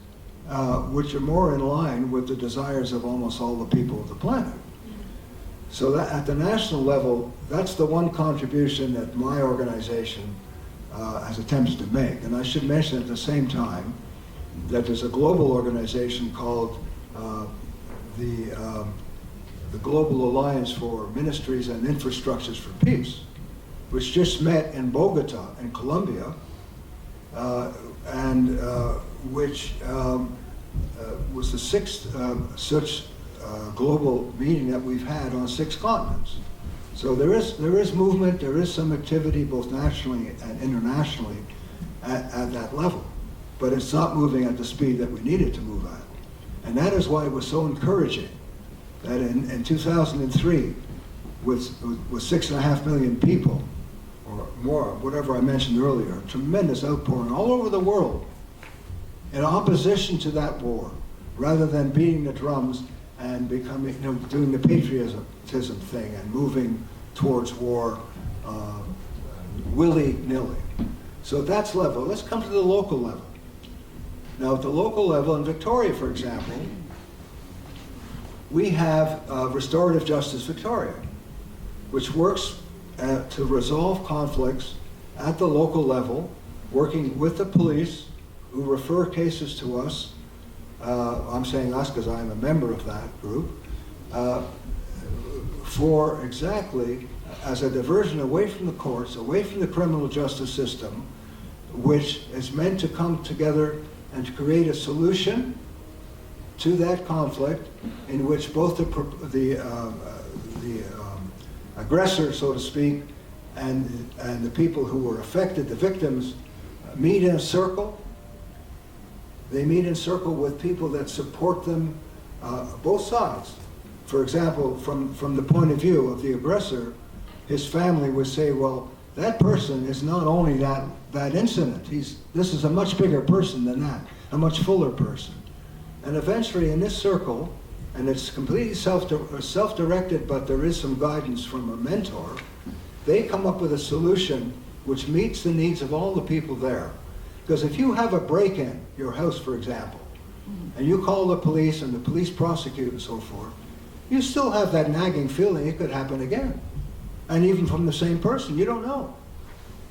which are more in line with the desires of almost all the people of the planet. So that at the national level, that's the one contribution that my organization has attempted to make. And I should mention at the same time that there's a global organization called the Global Alliance for Ministries and Infrastructures for Peace, which just met in Bogota in Colombia, and which was the sixth such global meeting that we've had on 6 continents. So there is movement, there is some activity both nationally and internationally at that level, but it's not moving at the speed that we need it to move at. And that is why it was so encouraging that in 2003, with 6.5 million people, or more, whatever I mentioned earlier, a tremendous outpouring all over the world in opposition to that war, rather than beating the drums and becoming, doing the patriotism thing and moving towards war willy-nilly. So that's level. Let's come to the local level. Now, at the local level, in Victoria, for example, we have Restorative Justice Victoria, which works to resolve conflicts at the local level, working with the police, who refer cases to us. I'm saying us because I'm a member of that group, for exactly as a diversion away from the courts, away from the criminal justice system, which is meant to come together and to create a solution to that conflict in which both the aggressor, so to speak, and the people who were affected, the victims, meet in a circle. They meet in a circle with people that support them, both sides. For example, from the point of view of the aggressor, his family would say, well, that person is not only that incident. This is a much bigger person than that, a much fuller person. And eventually in this circle, and it's completely self-directed, but there is some guidance from a mentor, they come up with a solution which meets the needs of all the people there. Because if you have a break-in, your house, for example, and you call the police and the police prosecute and so forth, you still have that nagging feeling it could happen again. And even from the same person, you don't know.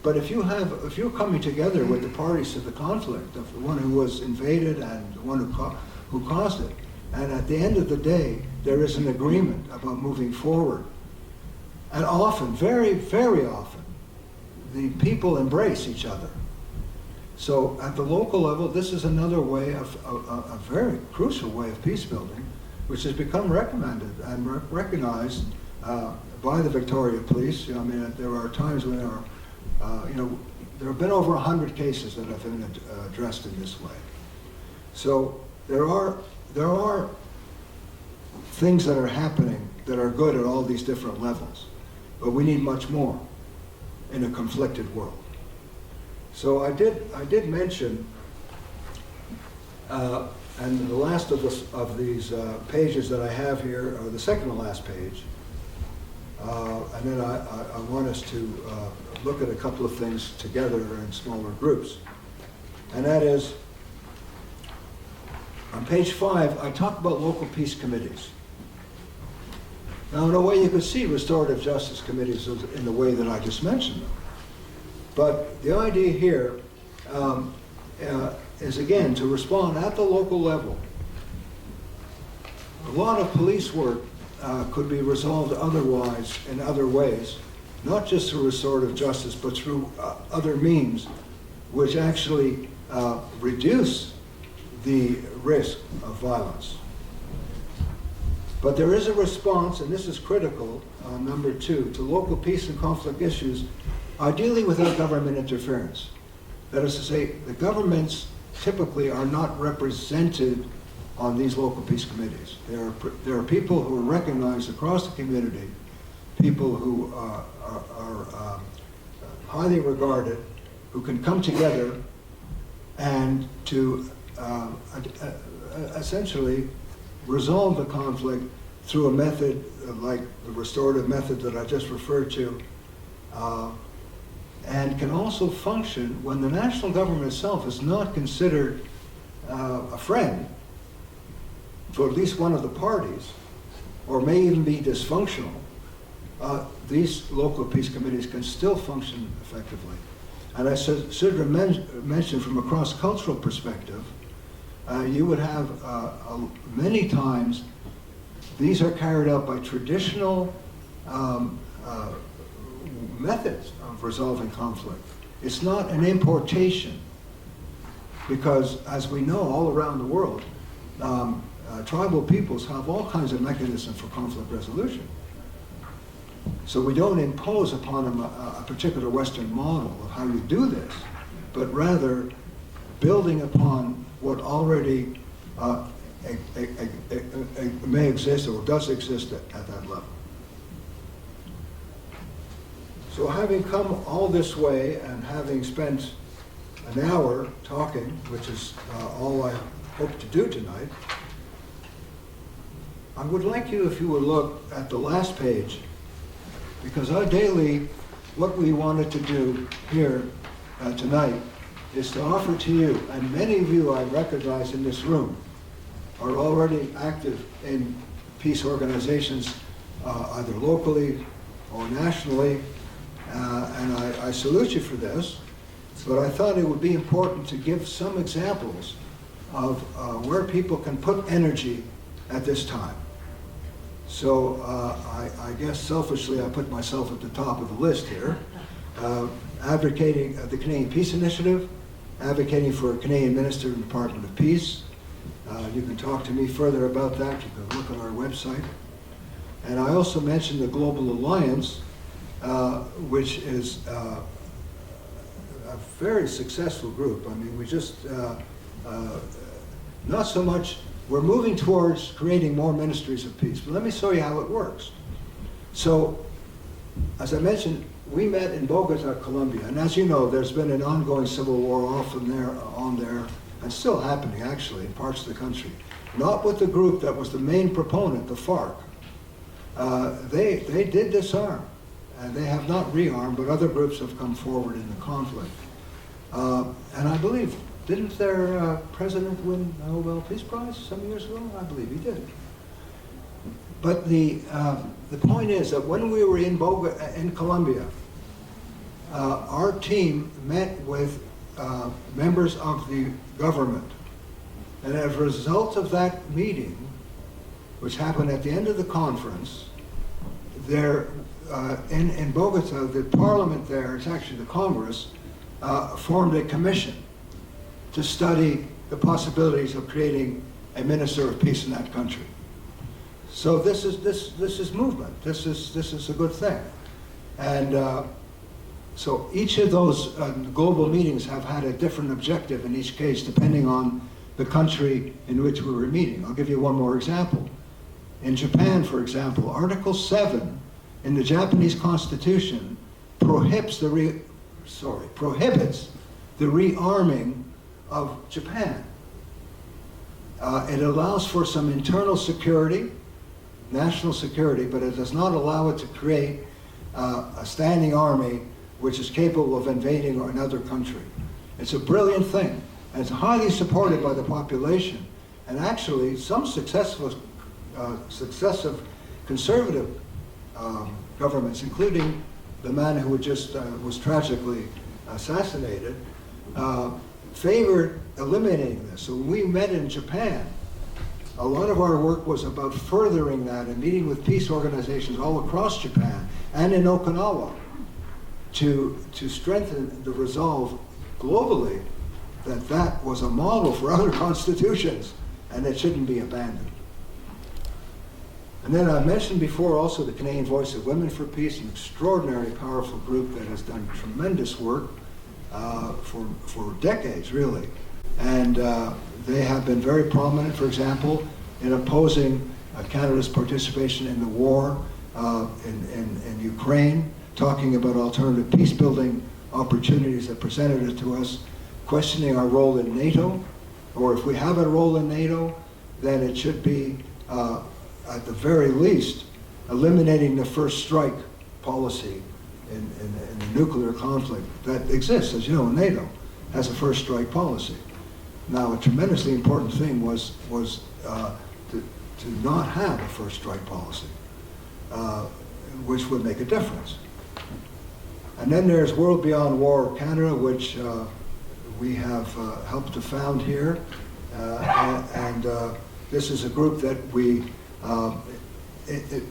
But if you're coming together with the parties to the conflict, of the one who was invaded and the one who caused it, and at the end of the day, there is an agreement about moving forward. And often, very, very often, the people embrace each other. So at the local level, this is another way of a very crucial way of peace building, which has become recommended and recognized by the Victoria Police. I mean, there are times when there have been over 100 cases that have been addressed in this way. So there are things that are happening that are good at all these different levels, but we need much more in a conflicted world. So I did mention, and the last of these pages that I have here, or the second to last page, and then I want us to look at a couple of things together in smaller groups. And that is, on page 5, I talk about local peace committees. Now, in a way, you could see restorative justice committees in the way that I just mentioned them. But the idea here is, again, to respond at the local level. A lot of police work could be resolved otherwise in other ways, not just through restorative justice, but through other means, which actually reduce the risk of violence. But there is a response, and this is critical, number 2, to local peace and conflict issues, ideally without government interference. That is to say, the governments typically are not represented on these local peace committees. There are people who are recognized across the community, people who are highly regarded, who can come together and to essentially resolve the conflict through a method like the restorative method that I just referred to, and can also function when the national government itself is not considered a friend for at least one of the parties, or may even be dysfunctional. These local peace committees can still function effectively. And I should mention from a cross-cultural perspective, you would have many times, these are carried out by traditional methods of resolving conflict. It's not an importation, because as we know all around the world, tribal peoples have all kinds of mechanisms for conflict resolution. So we don't impose upon them a particular Western model of how you do this, but rather building upon what already may exist or does exist at that level. So having come all this way and having spent an hour talking, which is all I hope to do tonight, I would like you, if you would look at the last page, because ideally what we wanted to do here tonight is to offer to you, and many of you I recognize in this room are already active in peace organizations, either locally or nationally, and I salute you for this, but I thought it would be important to give some examples of where people can put energy at this time. So I guess selfishly I put myself at the top of the list here, advocating the Canadian Peace Initiative, advocating for a Canadian Minister in the Department of Peace. You can talk to me further about that. You can look at our website. And I also mentioned the Global Alliance, which is a very successful group. I mean, we just, not so much, we're moving towards creating more ministries of peace. But let me show you how it works. So, as I mentioned, we met in Bogota, Colombia. And as you know, there's been an ongoing civil war often there, on there, and still happening actually in parts of the country. Not with the group that was the main proponent, the FARC. They did disarm, and they have not rearmed, but other groups have come forward in the conflict. And I believe, didn't their president win the Nobel Peace Prize some years ago? I believe he did. But the point is that when we were in Bogota, in Colombia, our team met with members of the government. And as a result of that meeting, which happened at the end of the conference, there in Bogota, the parliament there, it's actually the Congress, formed a commission to study the possibilities of creating a minister of peace in that country. So this is movement. This is a good thing. And so each of those global meetings have had a different objective in each case, depending on the country in which we were meeting. I'll give you one more example. In Japan, for example, Article 7 in the Japanese Constitution prohibits the rearming of Japan. It allows for some internal security, national security, but it does not allow it to create a standing army which is capable of invading another country. It's a brilliant thing, and it's highly supported by the population. And actually, some successive conservative governments, including the man who just was tragically assassinated, favored eliminating this. So when we met in Japan, a lot of our work was about furthering that and meeting with peace organizations all across Japan and in Okinawa to strengthen the resolve globally that that was a model for other constitutions and it shouldn't be abandoned. And then I mentioned before also the Canadian Voice of Women for Peace, an extraordinary, powerful group that has done tremendous work for decades, really. And they have been very prominent, for example, in opposing Canada's participation in the war in Ukraine, talking about alternative peace-building opportunities that presented it to us, questioning our role in NATO, or if we have a role in NATO, then it should be, at the very least, eliminating the first strike policy in the nuclear conflict that exists, as you know, NATO has a first strike policy. Now, a tremendously important thing was to not have a first strike policy, which would make a difference. And then there's World Beyond War Canada, which we have helped to found here. And this is a group that we,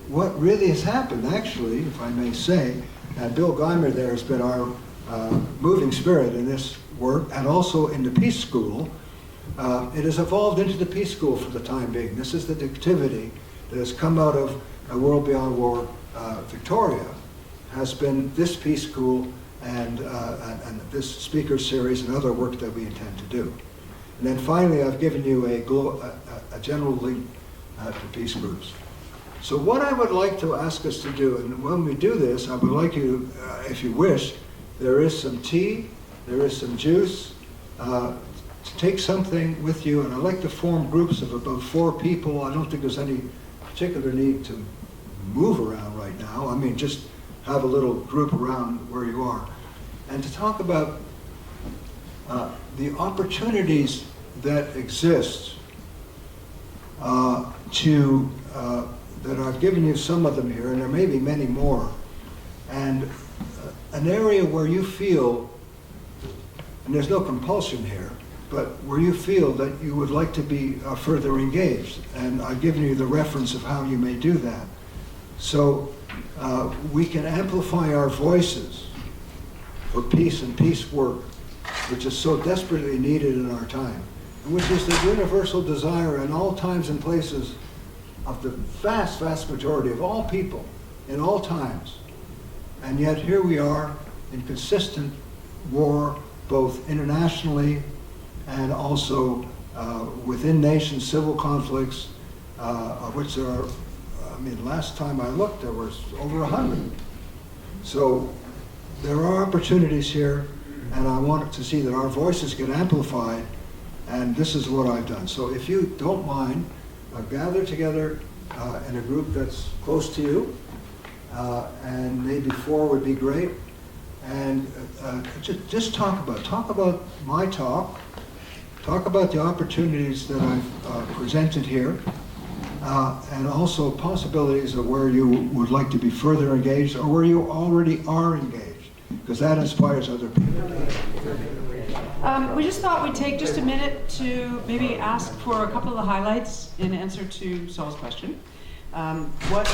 what really has happened, actually, if I may say, and Bill Geimer there has been our moving spirit in this work, and also in the Peace School. It has evolved into the Peace School for the time being. This is the activity that has come out of World Beyond War Victoria, has been this Peace School and this speaker series and other work that we intend to do. And then finally, I've given you a general link to peace groups. So what I would like to ask us to do, and when we do this, I would like you, if you wish, there is some tea, there is some juice, to take something with you, and I'd like to form groups of about 4 people. I don't think there's any particular need to move around right now. I mean, just have a little group around where you are. And to talk about the opportunities that exist that I've given you some of them here, and there may be many more. And an area where you feel, and there's no compulsion here, but where you feel that you would like to be further engaged. And I've given you the reference of how you may do that. So we can amplify our voices for peace and peace work, which is so desperately needed in our time, and which is the universal desire in all times and places of the vast, vast majority of all people in all times. And yet here we are in consistent war, both internationally and also within nations, civil conflicts, of which there are, I mean, last time I looked, there was over 100. So there are opportunities here, and I want to see that our voices get amplified, and this is what I've done. So if you don't mind, gather together in a group that's close to you, and maybe 4 would be great, and just talk about my talk about the opportunities that I've presented here, and also possibilities of where you would like to be further engaged or where you already are engaged, because that inspires other people. We just thought we'd take just a minute to maybe ask for a couple of the highlights in answer to Saul's question. What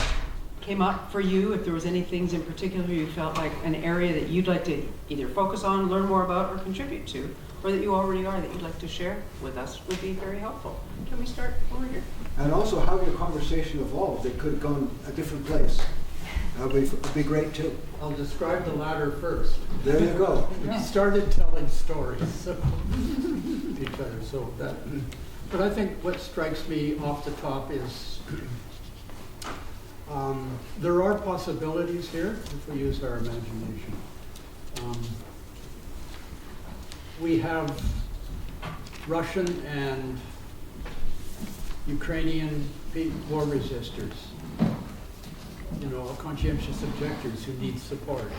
came up for you, if there was any things in particular you felt like an area that you'd like to either focus on, learn more about, or contribute to, or that you already are that you'd like to share with us, would be very helpful. Can we start over here? And also how your conversation evolved. It could have gone a different place. That would be great too. I'll describe the latter first. There you go. We started telling stories to each other, so that. But I think what strikes me off the top is there are possibilities here if we use our imagination. We have Russian and Ukrainian war resistors, you know, conscientious objectors who need support.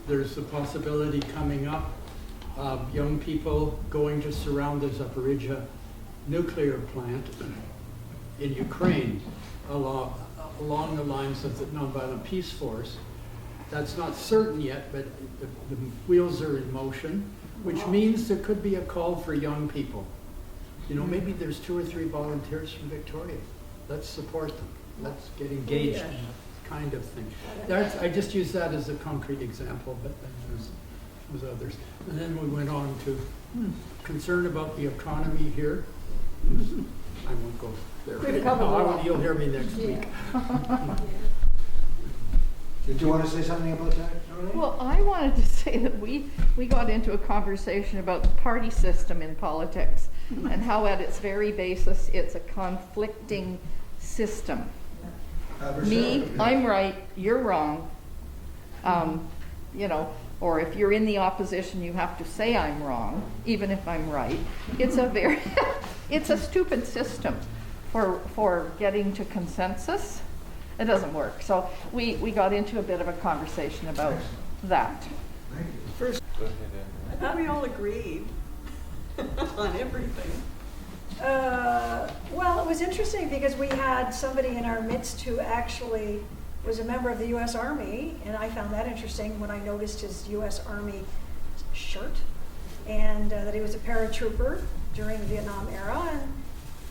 There's the possibility coming up of young people going to surround the Zaporizhzhia nuclear plant in Ukraine along the lines of the Nonviolent Peace Force. That's not certain yet, but the wheels are in motion, which means there could be a call for young people. You know, maybe there's 2 or 3 volunteers from Victoria. Let's support them. Let's get engaged in that kind of thing. I just use that as a concrete example, but then there's others. And then we went on to concern about the economy here. I won't go there. You'll hear me next week. Did you want to say something about that, Charlie? Well, I wanted to say that we got into a conversation about the party system in politics and how at its very basis it's a conflicting system. Me, I'm right, you're wrong. You know, or if you're in the opposition, you have to say I'm wrong, even if I'm right. It's a very, it's a stupid system for getting to consensus. it doesn't work. So we got into a bit of a conversation about that. Thank you. First, I thought we all agreed on everything. Well, it was interesting because we had somebody in our midst who actually was a member of the U.S. Army, and I found that interesting when I noticed his U.S. Army shirt, and that he was a paratrooper during the Vietnam era.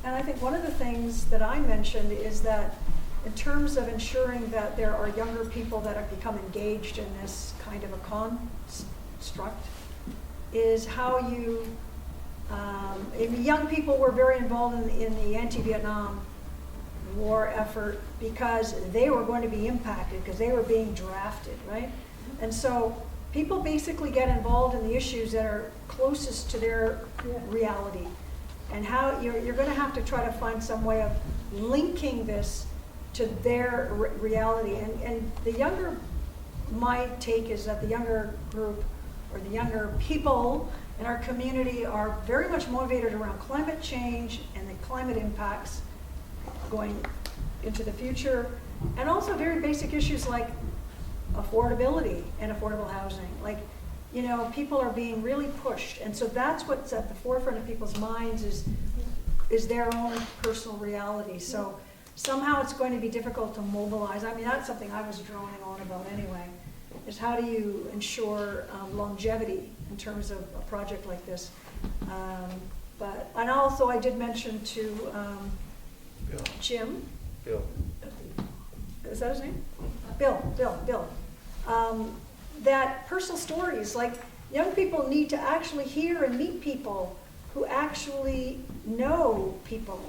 And I think one of the things that I mentioned is that in terms of ensuring that there are younger people that have become engaged in this kind of a construct, is how you, young people were very involved in the anti-Vietnam war effort because they were going to be impacted because they were being drafted, right? And so people basically get involved in the issues that are closest to their reality. And how you're going to have to try to find some way of linking this to their reality. And the younger, my take is that the younger group or the younger people in our community are very much motivated around climate change and the climate impacts going into the future, and also very basic issues like affordability and affordable housing. Like, you know, people are being really pushed, and so that's what's at the forefront of people's minds is their own personal reality. So somehow it's going to be difficult to mobilize. I mean, that's something I was droning on about anyway, is how do you ensure longevity in terms of a project like this. And also I did mention to Jim. Bill. Is that his name? Bill. That personal stories, like young people need to actually hear and meet people who actually know people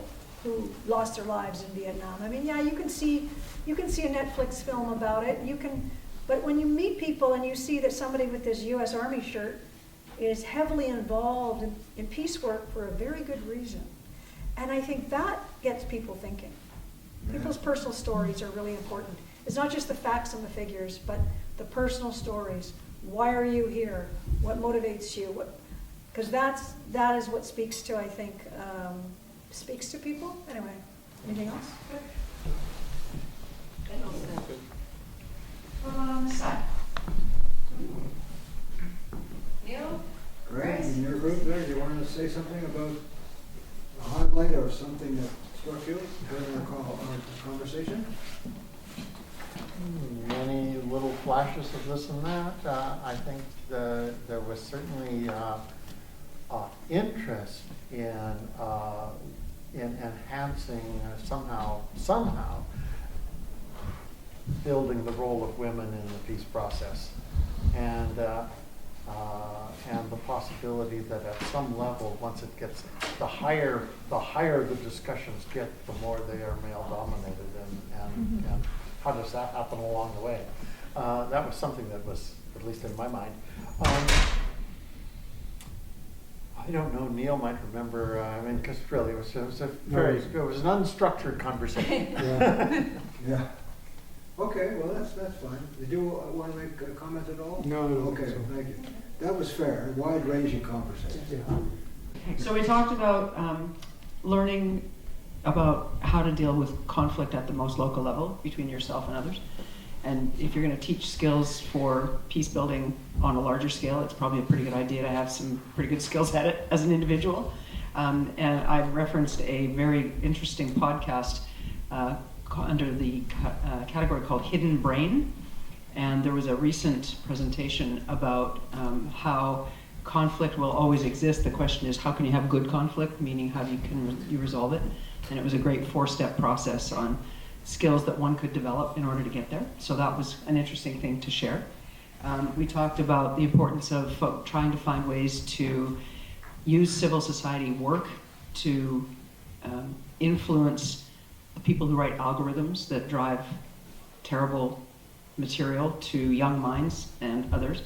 who lost their lives in Vietnam. I mean, yeah, you can see a Netflix film about it. But when you meet people and you see that somebody with this U.S. Army shirt is heavily involved in peace work for a very good reason. And I think that gets people thinking. People's personal stories are really important. It's not just the facts and the figures, but the personal stories. Why are you here? What motivates you? Because that is what speaks to, I think, speaks to people. Anyway, anything else? On this side. Neil? Greg, in your group there, do you want to say something about a highlight or something that struck you during our conversation? Many little flashes of this and that. I think there was certainly interest in enhancing somehow building the role of women in the peace process, and the possibility that at some level, once it gets the higher the discussions get, the more they are male dominated, and how does that happen along the way? That was something that was, at least in my mind. I don't know, Neil might remember, because really it was an unstructured conversation. Yeah. Okay, well, that's fine. Did you want to make a comment at all? No. Okay, thank you. That was fair, wide-ranging conversation. Yeah. So we talked about learning about how to deal with conflict at the most local level between yourself and others. And if you're going to teach skills for peace building on a larger scale, it's probably a pretty good idea to have some pretty good skills at it as an individual. And I've referenced a very interesting podcast under the category called Hidden Brain. And there was a recent presentation about how conflict will always exist. The question is, how can you have good conflict, meaning how can you resolve it? And it was a great 4-step process on skills that one could develop in order to get there. So that was an interesting thing to share. We talked about the importance of trying to find ways to use civil society work to influence the people who write algorithms that drive terrible material to young minds and others.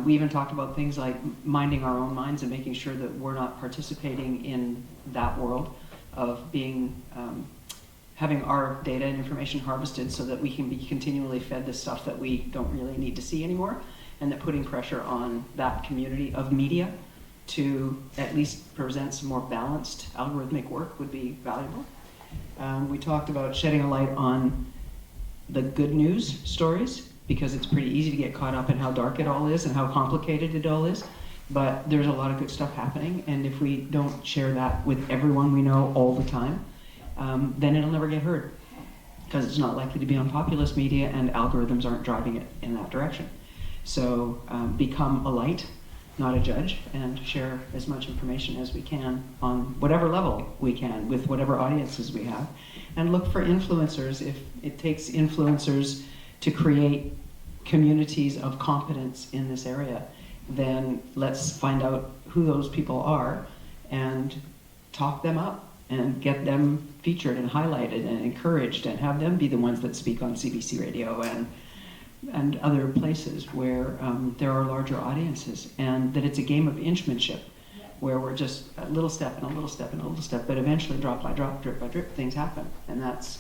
We even talked about things like minding our own minds and making sure that we're not participating in that world of being having our data and information harvested so that we can be continually fed the stuff that we don't really need to see anymore, and that putting pressure on that community of media to at least present some more balanced algorithmic work would be valuable. We talked about shedding a light on the good news stories, because it's pretty easy to get caught up in how dark it all is and how complicated it all is. But there's a lot of good stuff happening, and if we don't share that with everyone we know all the time, then it'll never get heard, because it's not likely to be on populist media, and algorithms aren't driving it in that direction. So become a light, not a judge, and share as much information as we can on whatever level we can with whatever audiences we have, and look for influencers. If it takes influencers to create communities of competence in this area, then let's find out who those people are and talk them up and get them featured and highlighted and encouraged, and have them be the ones that speak on CBC radio and other places where there are larger audiences, and that it's a game of inchmanship, where we're just a little step and a little step and a little step, but eventually drop by drop, drip by drip, things happen. And that's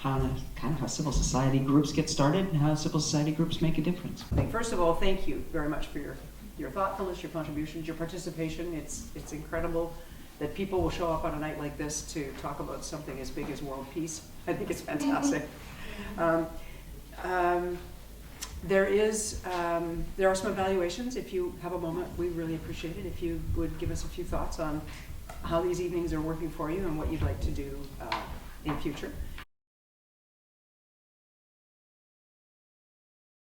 kind of how civil society groups get started and how civil society groups make a difference. First of all, thank you very much for your thoughtfulness, your contributions, your participation. It's incredible that people will show up on a night like this to talk about something as big as world peace. I think it's fantastic. There are some evaluations. If you have a moment, we really appreciate it if you would give us a few thoughts on how these evenings are working for you and what you'd like to do in future.